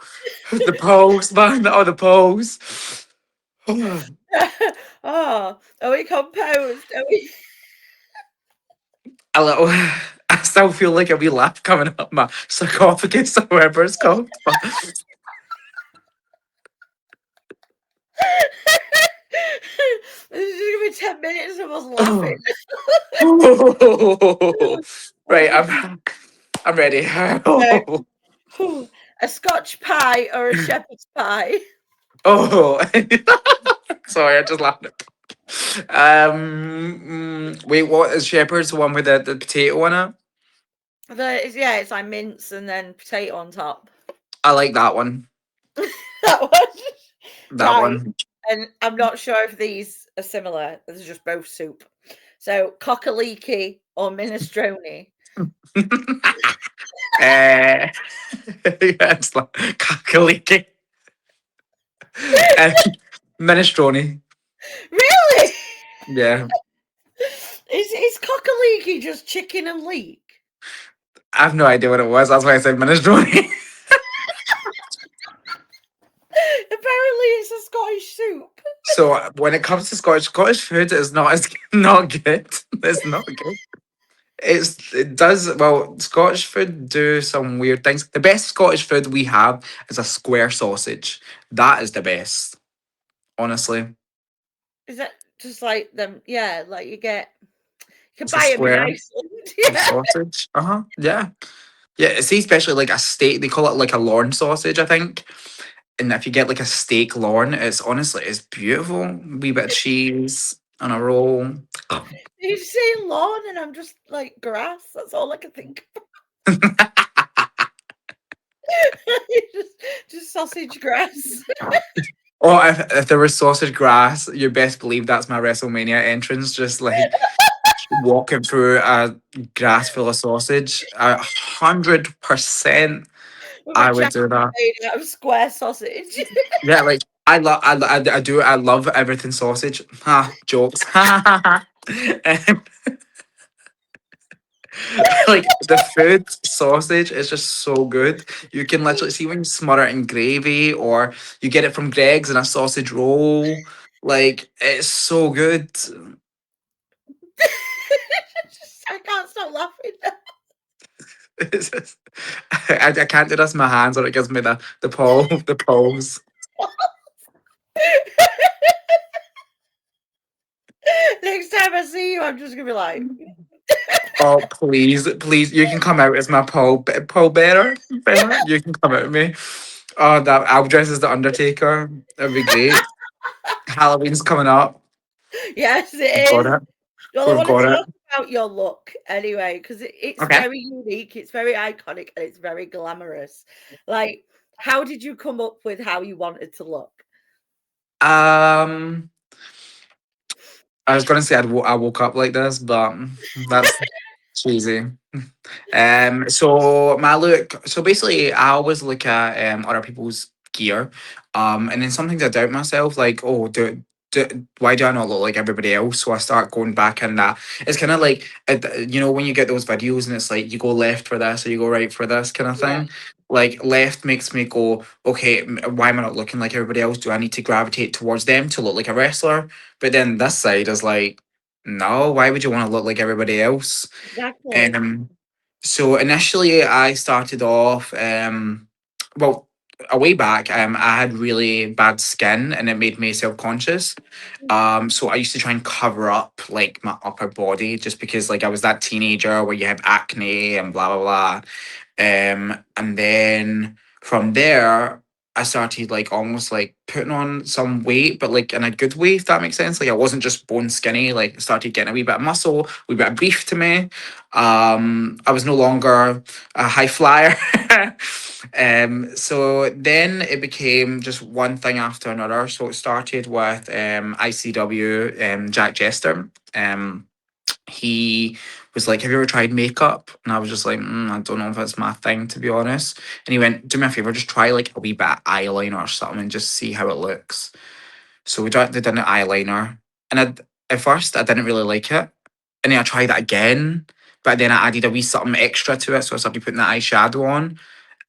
The pose, man. Oh, the pose. see? Oh, are we composed? Are we? A little. I still feel like a wee laugh coming up my sarcophagus or whatever it's called. This is gonna be 10 minutes of us laughing. Right, Oh, I'm ready. no. A Scotch pie or a shepherd's pie? Oh, sorry, I just laughed. Wait, what is Shepherd's the one with the potato in it? Yeah, it's like mince and then potato on top. I like that one. That one. That Right. one. And I'm not sure if these are similar. These are just both soup. So cockaliki or minestrone. Yeah, it's like cackling. Uh, Minestrone. Really? Yeah, Is cockaliki just chicken and leek? I have no idea what it was. That's why I said minestrone. Apparently it's a Scottish soup. So when it comes to Scottish food is not as not good. It's not good. It does well. Scottish food do some weird things. The best Scottish food we have is a square sausage. That is the best, honestly. Is that just like them? Yeah, like you can It's a buy them in square Iceland. of Yeah. sausage. Uh huh. Yeah. Yeah. See, especially like a steak. They call it like a Lorne sausage, I think. And if you get like a steak Lorne, it's beautiful. Wee bit of cheese on a roll. You say lawn and I'm just like grass. That's all I can think of. just sausage grass. Or if there was sausage grass, you best believe that's my WrestleMania entrance. Just like walking through a grass full of sausage. 100% With my I would jacket do that. made out of square sausage. Yeah, like I do. I love everything sausage. Ha, jokes. Um, like the food sausage is just so good. You can literally see when you smother it in gravy or you get it from Greg's in a sausage roll. Like it's so good. I can't stop laughing. It's just- I can't do this with my hands or it gives me the pose. Next time I see you, I'm just gonna be like, Oh please, you can come out as my pole bearer. You can come out with me. Oh, that I'll dress as the Undertaker. That'd be great. Halloween's coming up. yes, We've it got is. it. Well, I We've want to got it. talk about your look anyway, because it's Okay. very unique, it's very iconic, and it's very glamorous. Like, how did you come up with how you wanted to look? Um, I was gonna say I woke up like this, but that's cheesy. So my look. So basically, I always look at other people's gear, and then sometimes I doubt myself. Like, oh, why do I not look like everybody else? So I start going back in that. It's kind of like when you get those videos and it's like you go left for this or you go right for this kind of Yeah, thing. Like left makes me go, okay, why am I not looking like everybody else? Do I need to gravitate towards them to look like a wrestler? But then this side is like, no, why would you want to look like everybody else? exactly. Um, so initially, I started off. Well, a way back, I had really bad skin and it made me self-conscious. So I used to try and cover up like my upper body just because like I was that teenager where you have acne and blah blah blah. And then from there, I started like almost like putting on some weight, but like in a good way, if that makes sense. Like I wasn't just bone skinny, like I started getting a wee bit of muscle, a wee bit of beef to me. I was no longer a high flyer. So then it became just one thing after another. So it started with ICW, Jack Jester. He was like, "Have you ever tried makeup?" And I was just like, I don't know if it's my thing, to be honest. And he went, "Do me a favor, just try like a wee bit of eyeliner or something and just see how it looks." So did an eyeliner, and at first I didn't really like it, and then I tried it again, but then I added a wee something extra to it, so I started putting the eyeshadow on,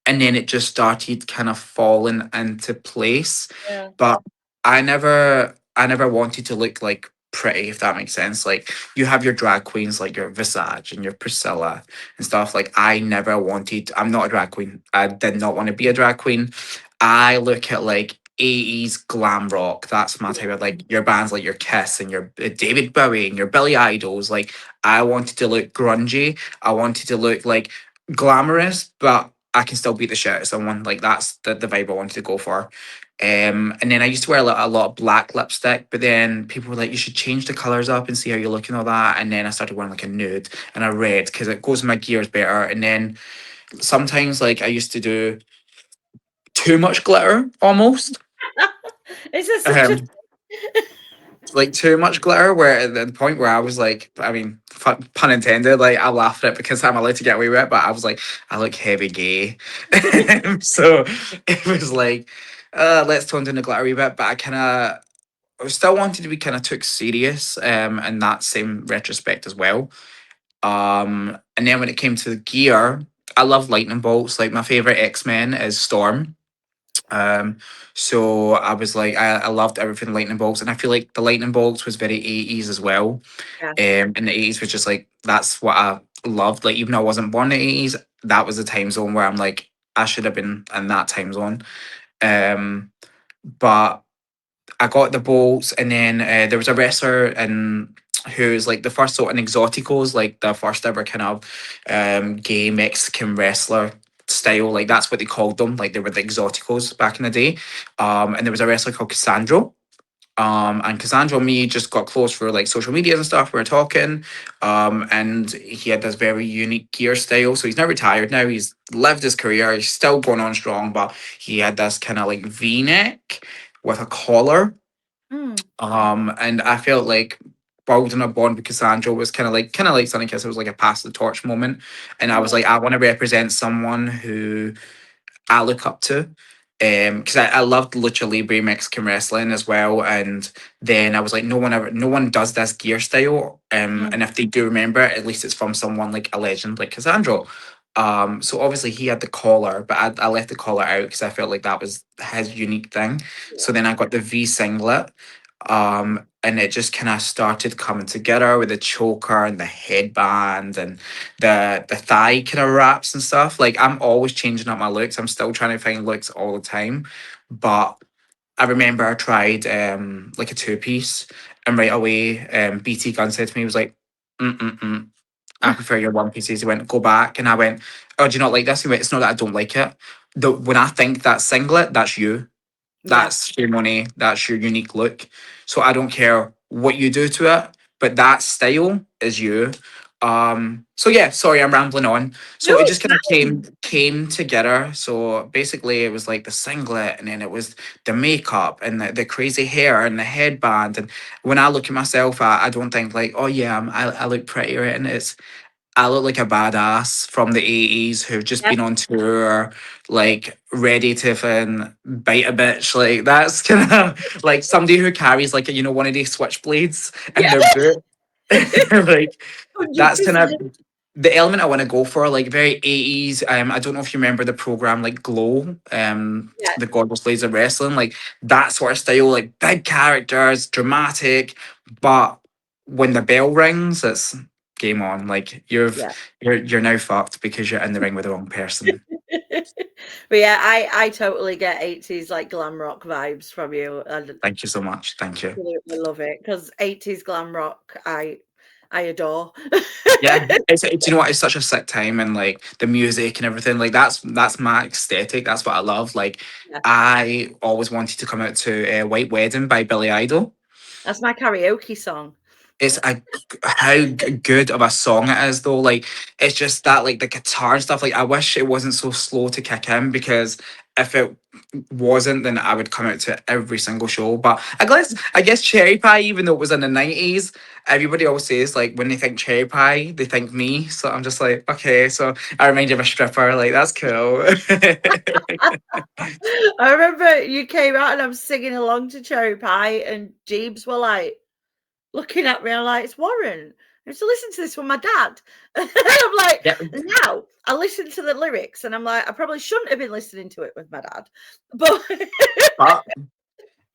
and then it just started kind of falling into place. Yeah. But I never wanted to look like pretty, if that makes sense. Like you have your drag queens like your Visage and your Priscilla and stuff. Like I'm not a drag queen. I did not want to be a drag queen. I look at like 80s glam rock. That's my type of like your bands like your Kiss and your David Bowie and your Billy Idols. Like I wanted to look grungy. I wanted to look like glamorous, but I can still beat the shit out of someone. Like that's the vibe I wanted to go for. And then I used to wear a lot of black lipstick, but then people were like, you should change the colours up and see how you look and all that. And then I started wearing like a nude and a red because it goes in my gears better. And then sometimes like I used to do too much glitter almost. Is there such a Um, like too much glitter where at the point where I was like, I mean, pun intended, like I laughed at it because I'm allowed to get away with it, but I was like, I look heavy gay. So it was like, let's tone down the glitter a wee bit, but I still wanted to be kind of took serious in that same retrospect as well. And then when it came to the gear, I love lightning bolts. Like my favorite X-Men is Storm. Um, so I was like, I loved everything lightning bolts, and I feel like the lightning bolts was very 80s as well. yeah. And the 80s was just like that's what I loved. Like even though I wasn't born in the 80s, that was the time zone where I'm like, I should have been in that time zone. But I got the bolts, and then there was a wrestler and who's like the first sort of exoticals, like the first ever kind of gay Mexican wrestler style. Like that's what they called them. Like they were the exoticals back in the day. And there was a wrestler called Cassandro. And Cassandra and me just got close for like social media and stuff. We were talking, and he had this very unique gear style. So he's now retired. Now he's lived his career. He's still going on strong, but he had this kind of like V-neck with a collar. Mm, And I felt like building a bond with Cassandra was kind of like Sunny Kiss. It was like a pass the torch moment, and I was yeah. like, I want to represent someone who I look up to. Because I loved lucha libre Mexican wrestling as well, and then I was like, no one does this gear style. Mm, And if they do remember it, at least it's from someone like a legend like Cassandro. So obviously he had the collar, but I left the collar out because I felt like that was his unique thing. So yeah. then I got the V singlet, and it just kind of started coming together with the choker and the headband and the thigh kind of wraps and stuff. Like I'm always changing up my looks. I'm still trying to find looks all the time. But I remember I tried like a two piece, and right away BT Gunn said to me, he was like, mm. I prefer your one pieces. He went, go back. And I went, oh, do you not like this? He went, it's not that I don't like it. When I think that singlet, that's you. Yeah. That's your money. That's your unique look. So I don't care what you do to it, but that style is you. So yeah, sorry, I'm rambling on. No, So it it's just kind of fine. came together. So basically it was like the singlet, and then it was the makeup and the crazy hair and the headband. And when I look at myself, I don't think like, oh yeah, I look pretty, right? And I look like a badass from the 80s who've just Yeah. been on tour, like ready to fin bite a bitch. Like that's kind of like somebody who carries like one of these switchblades in Yeah. their boot. Like that's kind of 100%. the element I want to go for, like very 80s. I don't know if you remember the program like Glow, Yeah. the Godless Blades of Wrestling, like that sort of style, like big characters, dramatic, but when the bell rings, it's game on. Like Yeah. you're now fucked because you're in the ring with the wrong person. But yeah, I totally get 80s like glam rock vibes from you. I Thank you so much. Thank you. absolutely love it because 80s glam rock I adore. Yeah, it's you know what? It's such a sick time, and like the music and everything. Like that's my aesthetic. That's what I love. Like Yeah, I always wanted to come out to White Wedding by Billy Idol. that's my karaoke song. It's a how good of a song it is though. Like it's just that like the guitar and stuff. Like I wish it wasn't so slow to kick in because if it wasn't, then I would come out to every single show. But I guess Cherry Pie, even though it was in the 90s, everybody always says like when they think Cherry Pie, they think me. So I'm just like, okay, so I remind you of a stripper, like that's cool. I remember you came out and I'm singing along to Cherry Pie, and Jeeves were like looking at me. I'm like, it's Warren. I used to listen to this with my dad. And I'm like, Yeah. now I listen to the lyrics, and I'm like, I probably shouldn't have been listening to it with my dad, but But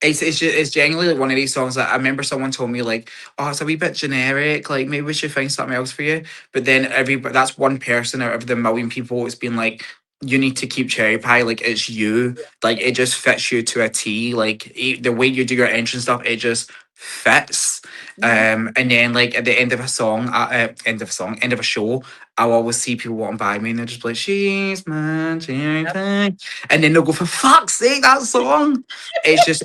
it's genuinely like one of these songs that I remember someone told me like, oh, it's a wee bit generic. Like maybe we should find something else for you. But then that's one person out of the million people. It's been like, you need to keep Cherry Pie. Like it's you. Like it just fits you to a T. Like the way you do your entrance stuff, it just fits. Mhm. And then like at the end of a song, end of a show, I'll always see people walking by me and they're just like, she's my Cherry Yep. Pie, and then they'll go, for fuck's sake, that song. It's just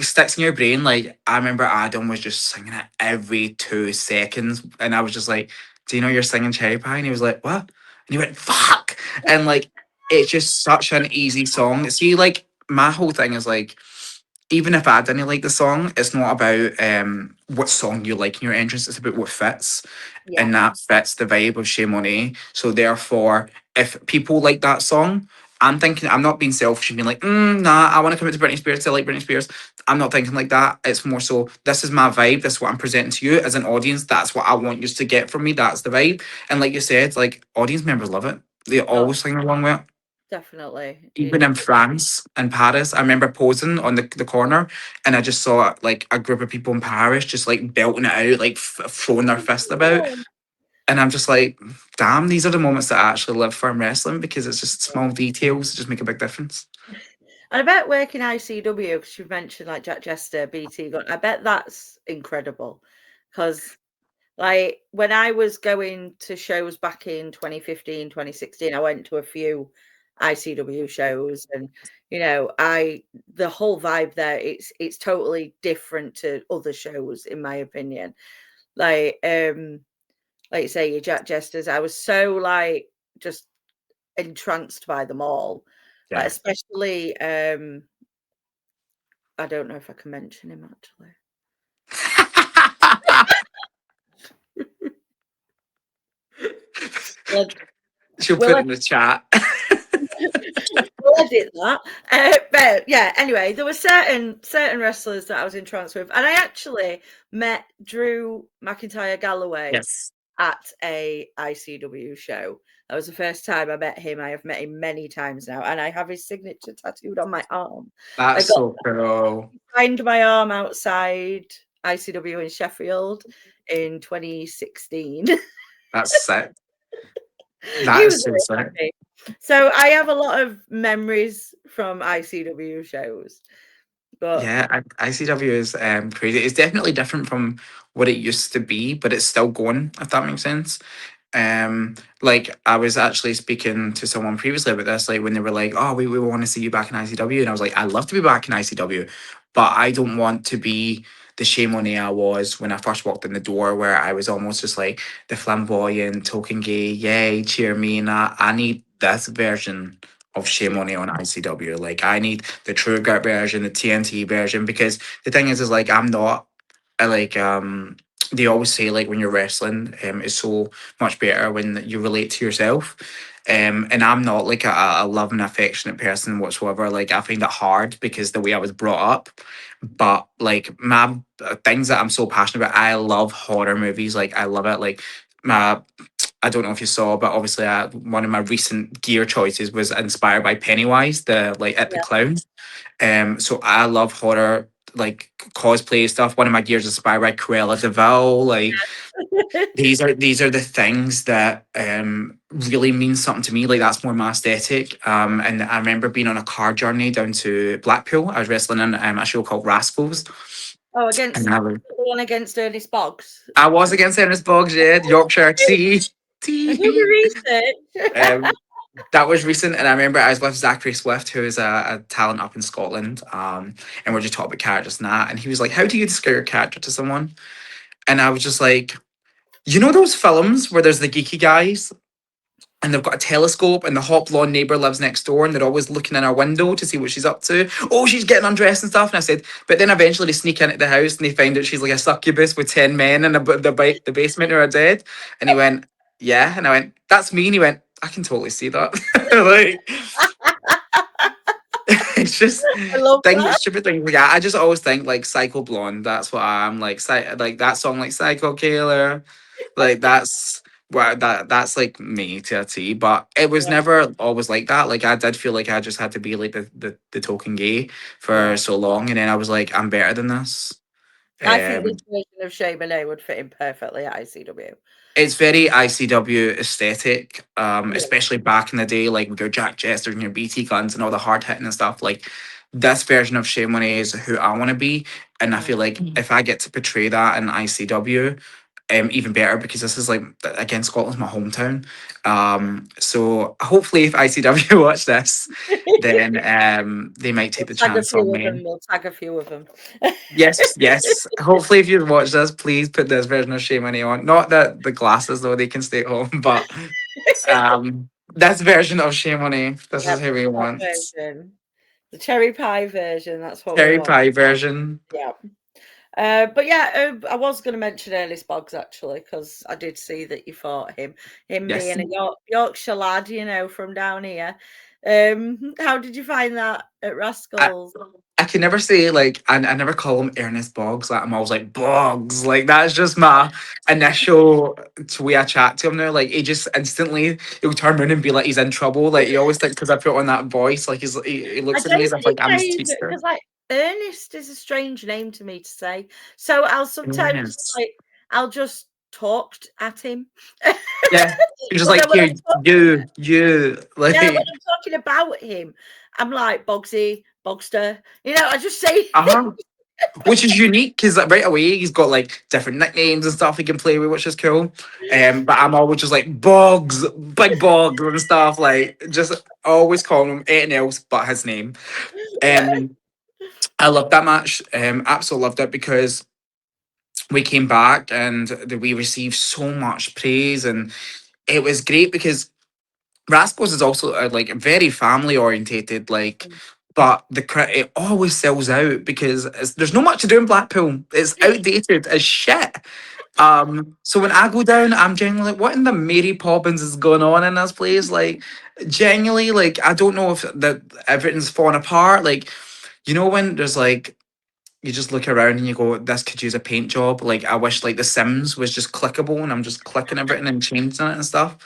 sticks in your brain. Like I remember Adam was just singing it every 2 seconds, and I was just like, "Do you know you're singing Cherry Pie?" And he was like, "What?" And he went, "Fuck!" And like, it's just such an easy song. See, like my whole thing is like, even if I didn't like the song, it's not about what song you like in your entrance. It's about what fits, Yeah. and that fits the vibe of Che Monet. So therefore, if people like that song, I'm thinking I'm not being selfish and being like, nah, I want to come out to Britney Spears. I like Britney Spears. I'm not thinking like that. It's more so this is my vibe. This is what I'm presenting to you as an audience. That's what I want you to get from me. That's the vibe. And like you said, like audience members love it. They Oh, always sing along with it. definitely. Even in France and Paris, I remember posing on the corner, and I just saw like a group of people in Paris just like belting it out, like throwing their fist about. Oh, And I'm just like, damn, these are the moments that I actually live for in wrestling because it's just small details that just make a big difference. and I bet working ICW, because you've mentioned like Jack Jester, BT Gun, I bet that's incredible. Because like when I was going to shows back in 2015, 2016, I went to a few ICW shows, and the whole vibe there, it's totally different to other shows, in my opinion. Like like you say, your Jack Jesters, I was so like just entranced by them all. Like Yeah. especially I don't know if I can mention him actually. Well, She'll will put I it in the chat. well, I did that. But yeah, anyway, there were certain wrestlers that I was entranced with, and I actually met Drew McIntyre Galloway Yes. at a ICW show. That was the first time I met him. I have met him many times now, and I have his signature tattooed on my arm. I That's got so cool. signed my arm outside ICW in Sheffield in 2016. That's sick. He That was is so very sick. happy. So I have a lot of memories from ICW shows, but Yeah, ICW is crazy. It's definitely different from what it used to be, but it's still going, if that makes sense. Like I was actually speaking to someone previously about this, like when they were like, oh, we want to see you back in ICW. And I was like, I'd love to be back in ICW, but I don't want to be the Shea Monet I was when I first walked in the door, where I was almost just like the flamboyant, token gay, yay, cheer me. And I need this version of Shea yeah, Monet on ICW. Like I need the True Grit version, the TNT version, because the thing is like I'm not I like they always say like when you're wrestling, it's so much better when you relate to yourself. And I'm not like a loving, affectionate person whatsoever. Like I find it hard because the way I was brought up. But like my things that I'm so passionate about, I love horror movies. Like I love it. Like my I don't know if you saw, but obviously one of my recent gear choices was inspired by Pennywise, the like at the yeah. clown. So I love horror, like cosplay stuff. One of my gears is inspired by Cruella de Vil. Like these are the things that really mean something to me. Like that's more my aesthetic. And I remember being on a car journey down to Blackpool. I was wrestling in a show called Rascals, Oh, and the one against Ernest Boggs. I was against Ernest Boggs, yeah, Yorkshire Tea. Do your research. Um, that was recent, and I remember I was with Zachary Swift, who is a talent up in Scotland, and we're just talking about characters and that, and he was like, "How do you describe your character to someone?" And I was just like, "You know those films where there's the geeky guys, and they've got a telescope, and the hot blonde neighbor lives next door, and they're always looking in our window to see what she's up to. Oh, she's getting undressed and stuff." And I said, "But then eventually they sneak into the house and they find out she's like a succubus with 10 men in the basement who are dead." And he went, "Yeah," and I went, "That's me." And he went, "I can totally see that." Like, it's just I love that. stupid things. Yeah, I just always think like Psycho Blonde. That's what I'm like. Like that song, like Psycho Killer. Like that's like me to a T. But it was Yeah, never always like that. Like I did feel like I just had to be like the token gay for yeah. so long, and then I was like, I'm better than this. I think Um, this version of Che Monet would fit in perfectly at ICW. it's very ICW aesthetic, Yeah. especially back in the day, like with your Jack Jester and your BT guns and all the hard hitting and stuff. Like this version of Shea Monet is who I want to be, and I Mm. feel like if I get to portray that in ICW, even better because this is like again Scotland's my hometown. So hopefully, if ICW watch this, then they might take We'll the tag a chance on few of me. them. We'll tag a few of them. Yes, yes. Hopefully, if you watch this, please put this version of Shea Money on. Not that the glasses though; they can stay at home. But this version of Shea Money, this is Yep, who we that want. version. The cherry pie version, that's what we Cherry want. pie version. Yeah. But yeah, I was going to mention Ernest Boggs actually because I did see that you fought him. Him Yes. being a Yorkshire lad, from down here. How did you find that at I, Rascals? I can never say like I never call him Ernest Boggs. Like I'm always like Boggs. Like that's just my initial way I chat to him now. Like he just instantly he'll turn around and be like he's in trouble. Like he always thinks because I put on that voice. Like he I looks at me don't as if like think I'm his I teacher. because like Ernest is a strange name to me to say. So I'll sometimes Ernest. like I'll just talk at him. Yeah. You're just But then like when here, I'm talking, you yeah, when like I'm talking about him, I'm like Bogsy, Bogster. I just say uh-huh. Which is unique because like, right away he's got like different nicknames and stuff he can play with, which is cool. But I'm always just like Boggs, Big Boggs and stuff, like just always calling him anything else but his name. Um, I loved that match. Absolutely loved it because we came back and we received so much praise, and it was great because Rascals is also like very family orientated, like, but it always sells out because there's not much to do in Blackpool. It's outdated as shit. So when I go down, I'm genuinely like, what in the Mary Poppins is going on in this place? Like, genuinely, like, I don't know if everything's falling apart. Like, when there's like you just look around and you go, this could use a paint job. Like I wish like The Sims was just clickable and I'm just clicking everything and changing it and stuff.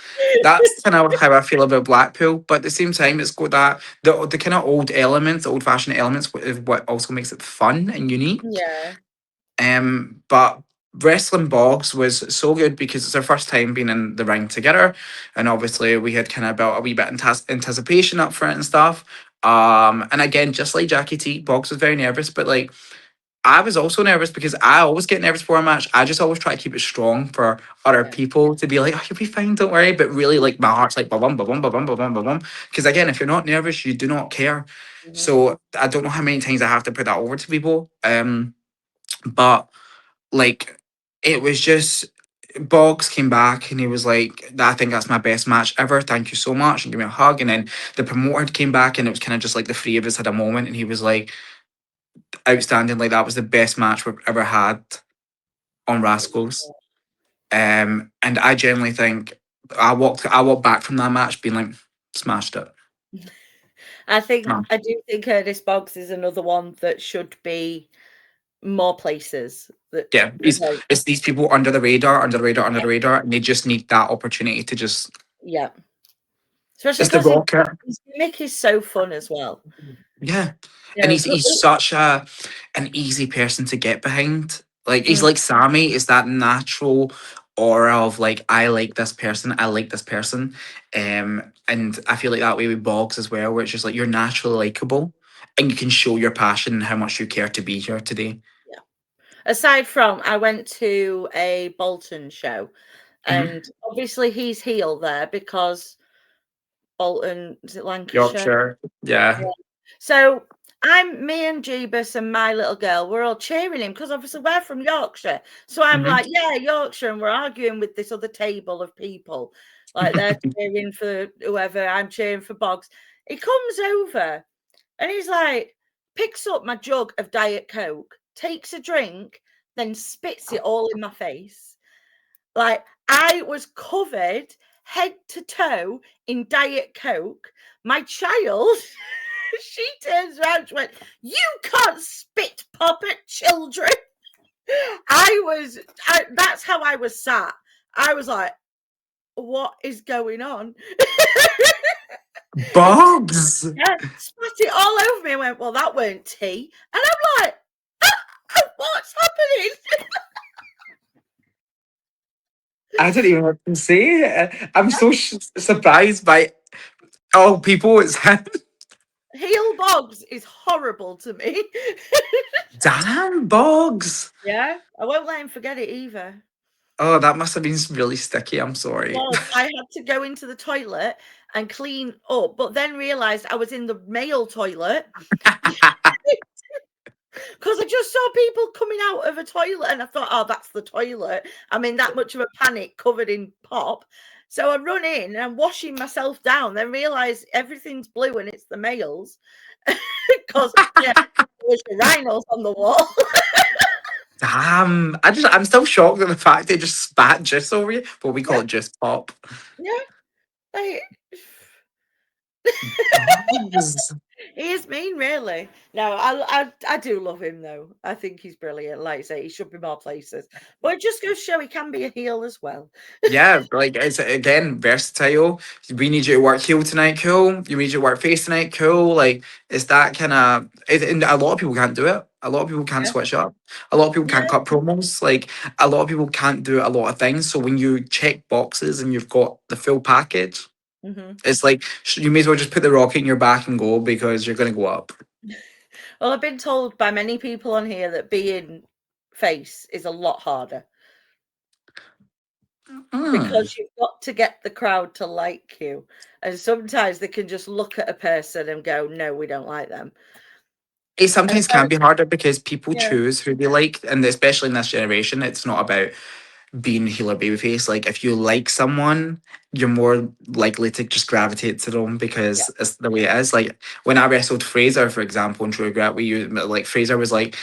That's kind of how I feel about Blackpool. But at the same time, it's got that the kind of old elements, old fashioned elements is what also makes it fun and unique. yeah, But Wrestling Boggs was so good because it's our first time being in the ring together. And obviously we had kind of built a wee bit anticipation up for it and stuff. And again, just like Jackie T, Boggs was very nervous, but like I was also nervous because I always get nervous for a match. I just always try to keep it strong for other yeah. people to be like, "Oh, you'll be fine, don't worry." But really, like my heart's like, ba bum, ba bum, ba bum, ba bum, ba bum. Because again, if you're not nervous, you do not care. Mhm. So I don't know how many times I have to put that over to people. But like, it was just Boggs came back and he was like, "I think that's my best match ever. Thank you so much," and give me a hug. And then the promoter came back and it was kind of just like the three of us had a moment, and he was like outstanding. Like that was the best match we've ever had on Rascals. And I generally think I walked back from that match being like, smashed it. No. I do think Ernest Boggs is another one that should be more places. That Yeah, it's these people under the radar, under the radar, under the radar, and they just need that opportunity to just yeah, especially it's the because rocker. his gimmick is so fun as well. Yeah. And he's 'Cause such an easy person to get behind. Like he's mm, like Sammy, is that natural aura of like I like this person, I like this person, and I feel like that way with Boggs as well, where it's just like you're naturally likable, and you can show your passion and how much you care to be here today. Yeah. Aside from, I went to a Bolton show, Mhm. and obviously he's heel there because Bolton, is it Lancashire? Yorkshire, Yeah. yeah. So me and Jeebus and my little girl, we're all cheering him because obviously we're from Yorkshire. So I'm Mhm. like, yeah, Yorkshire, and we're arguing with this other table of people. Like they're cheering for whoever, I'm cheering for Boggs. He comes over and he's like, picks up my jug of Diet Coke, takes a drink, then spits it all in my face. Like I was covered head to toe in Diet Coke. My child, she turns around and went, "You can't spit pop at children." That's how I was sat. I was like, what is going on? Boggs. Yeah, spat it all over me and went, well, that weren't tea. And I'm like, what's happening? I didn't even have to say. I'm so surprised by all people. It's Heel Boggs is horrible to me. damn Boggs. Yeah, I won't let him forget it either. Oh, that must have been really sticky. I'm sorry. Was I had to go into the toilet and clean up, but then realized I was in the male toilet because I just saw people coming out of a toilet and I thought, oh, that's the toilet. I'm in that much of a panic covered in pop. So I run in and I'm washing myself down, then realize everything's blue and it's the males because yeah, there's the rhinos on the wall. Damn. I'm still shocked at the fact they just spat juice over you. But we call Yeah, it just pop. yeah. Like, Boggs. he is mean, really. No, I do love him though. I think he's brilliant. Like I say, he should be more places. But it just goes to show he can be a heel as well. Yeah, like it's again versatile. We need you to work heel tonight, cool. You need you to work face tonight, cool. Like it's that kind of. And a lot of people can't do it. A lot of people can't Yeah. switch up. A lot of people Yeah. can't cut promos. Like a lot of people can't do a lot of things. So when you check boxes and you've got the full package, Mm-hmm. it's like you may as well just put the rocket in your back and go because you're gonna go up. Well, I've been told by many people on here that being face is a lot harder Mm. because you've got to get the crowd to like you. And sometimes they can just look at a person and go, no, we don't like them. It And sometimes so, can be harder because people yeah, choose who they like, and especially in this generation, it's not about being heel or babyface. Like if you like someone, you're more likely to just gravitate to them yeah, because it's the way it is. Like when I wrestled Fraser, for example, in True Regret, we used like Fraser was like,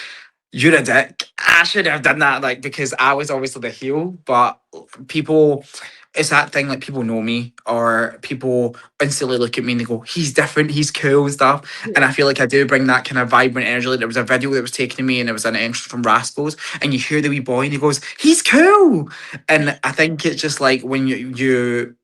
"You're a dick. I should have done that." Like because I was obviously the heel, but people. It's that thing like people know me or people instantly look at me and they go, he's different, he's cool and stuff. And yeah, I feel like I do bring that kind of vibrant energy. Like there was a video that was taken of me and it was an entrance from Rascals and you hear the wee boy and he goes, he's cool. And I think it's just like when it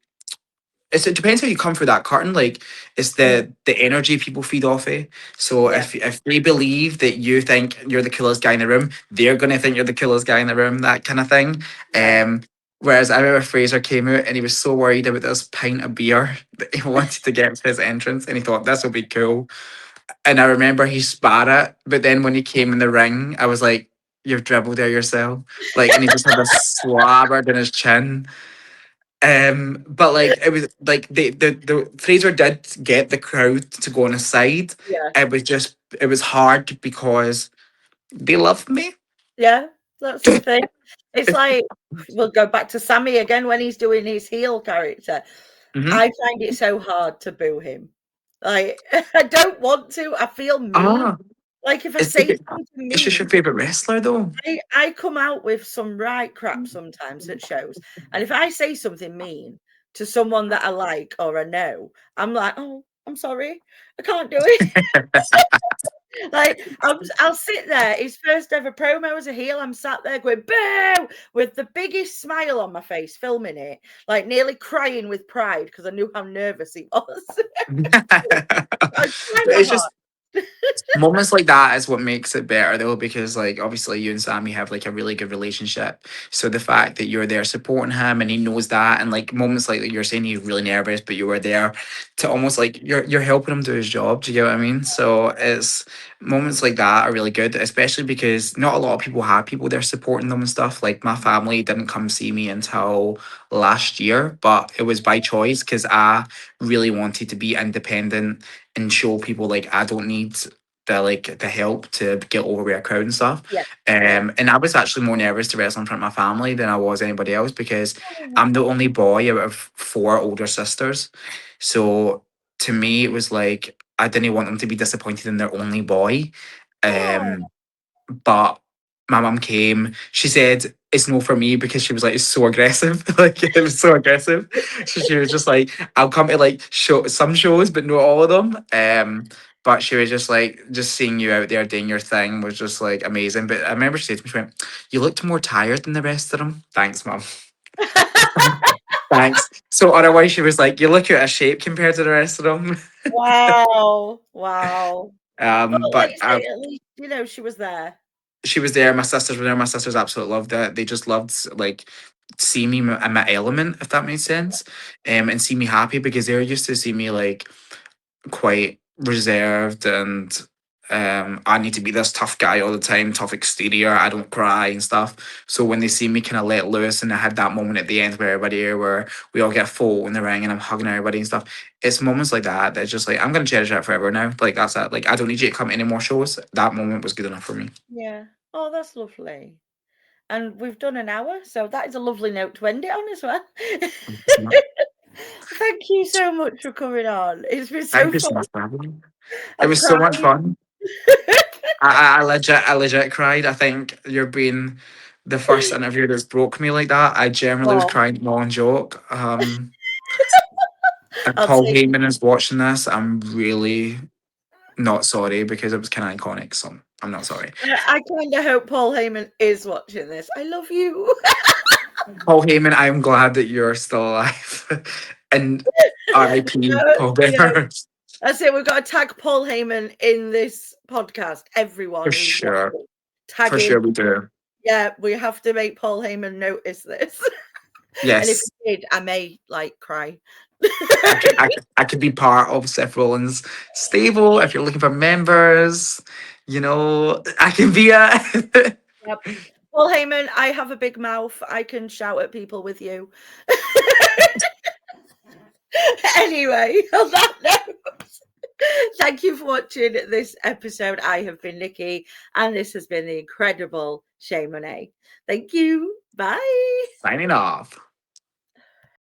depends how you come through that curtain. Like it's mm, the energy people feed off of. So yeah, if they believe that you think you're the coolest guy in the room, they're gonna think you're the coolest guy in the room. That kind of thing. yeah. Whereas I remember Fraser came out and he was so worried about this pint of beer that he wanted to get for his entrance, and he thought this will be cool. And I remember he spat it, but then when he came in the ring, I was like, "You've dribbled there yourself." Like, and he just had this slabbered in his chin. But like it was like the Fraser did get the crowd to go on his side. Yeah, It was hard because they loved me. yeah, that's the thing. It's like we'll go back to Sammy again when he's doing his heel character. Hmm. I find it so hard to boo him. Like I don't want to. I feel mean. Ah, Like if I it's say something it's just mean, your favorite wrestler though. I come out with some right crap sometimes at shows. And if I say something mean to someone that I like or I know, I'm like, oh, I'm sorry. I can't do it. Like I'll sit there. His first ever promo as a heel. I'm sat there going boo with the biggest smile on my face, filming it, like nearly crying with pride because I knew how nervous he was. I was trying my It's just heart. Moments like that is what makes it better though, because like obviously you and Sammy have like a really good relationship. So the fact that you're there supporting him and he knows that, and like moments like that, you're saying he's really nervous, but you were there to almost like you're helping him do his job. Do you get what I mean? So it's moments like that are really good, especially because not a lot of people have people there supporting them and stuff. Like my family didn't come see me until last year, but it was by choice because I really wanted to be independent and show people like I don't need the help to get over with a crowd and stuff. Yeah. Yeah. And I was actually more nervous to wrestle in front of my family than I was anybody else because Oh, I'm the only boy out of four older sisters. So to me, it was like I didn't want them to be disappointed in their only boy. oh. But my mum came. She said it's no for me because she was like, it's so aggressive. Like it was so aggressive. So she was just like, I'll come to like some shows, but not all of them. But she was just like, just seeing you out there doing your thing was just like amazing. But I remember she said to me, she went, you looked more tired than the rest of them. Thanks, mum. Thanks. So otherwise she was like, you look out of shape compared to the rest of them. Wow. Wow. Well, like But you say, at least, she was there. she was there. My sisters were there. My sisters absolutely loved it. They just loved like see me in my element, if that makes sense, and see me happy because they're used to see me like quite reserved and I need to be this tough guy all the time, tough exterior. I don't cry and stuff. So when they see me kind of let loose, and I had that moment at the end where everybody here, where we all get full in the ring and I'm hugging everybody and stuff. It's moments like that that's just like I'm gonna cherish that forever now. Like that's that. Like I don't need you to come to any more shows. That moment was good enough for me. Yeah. Oh, that's lovely. And we've done an hour, so that is a lovely note to end it on as well. Thank you so much for coming on. It's been so Thank you fun. so much for having me. It I've was so cried. much fun. I legit cried. I think you're being the first interview that's broke me like that. I generally was Oh, crying non joke. If I'll Paul take. Heyman is watching this, I'm really not sorry because it was kind of iconic. So I'm not sorry. I kind of hope Paul Heyman is watching this. I love you. Paul Heyman, I'm glad that you're still alive. And R.I.P. Paul You know, Bearer. that's it. We've got to tag Paul Heyman in this podcast. For Everyone who's sure. watching, tag For him. sure we do. Yeah, we have to make Paul Heyman notice this. And if Yes. he did, I may cry. I could be part of Seth Rollins' stable if you're looking for members. I can be a. Yep. Paul Heyman, I have a big mouth. I can shout at people with you. Anyway, on that note, thank you for watching this episode. I have been Nikki, and this has been the incredible Che Monet. Thank you. Bye. Signing off.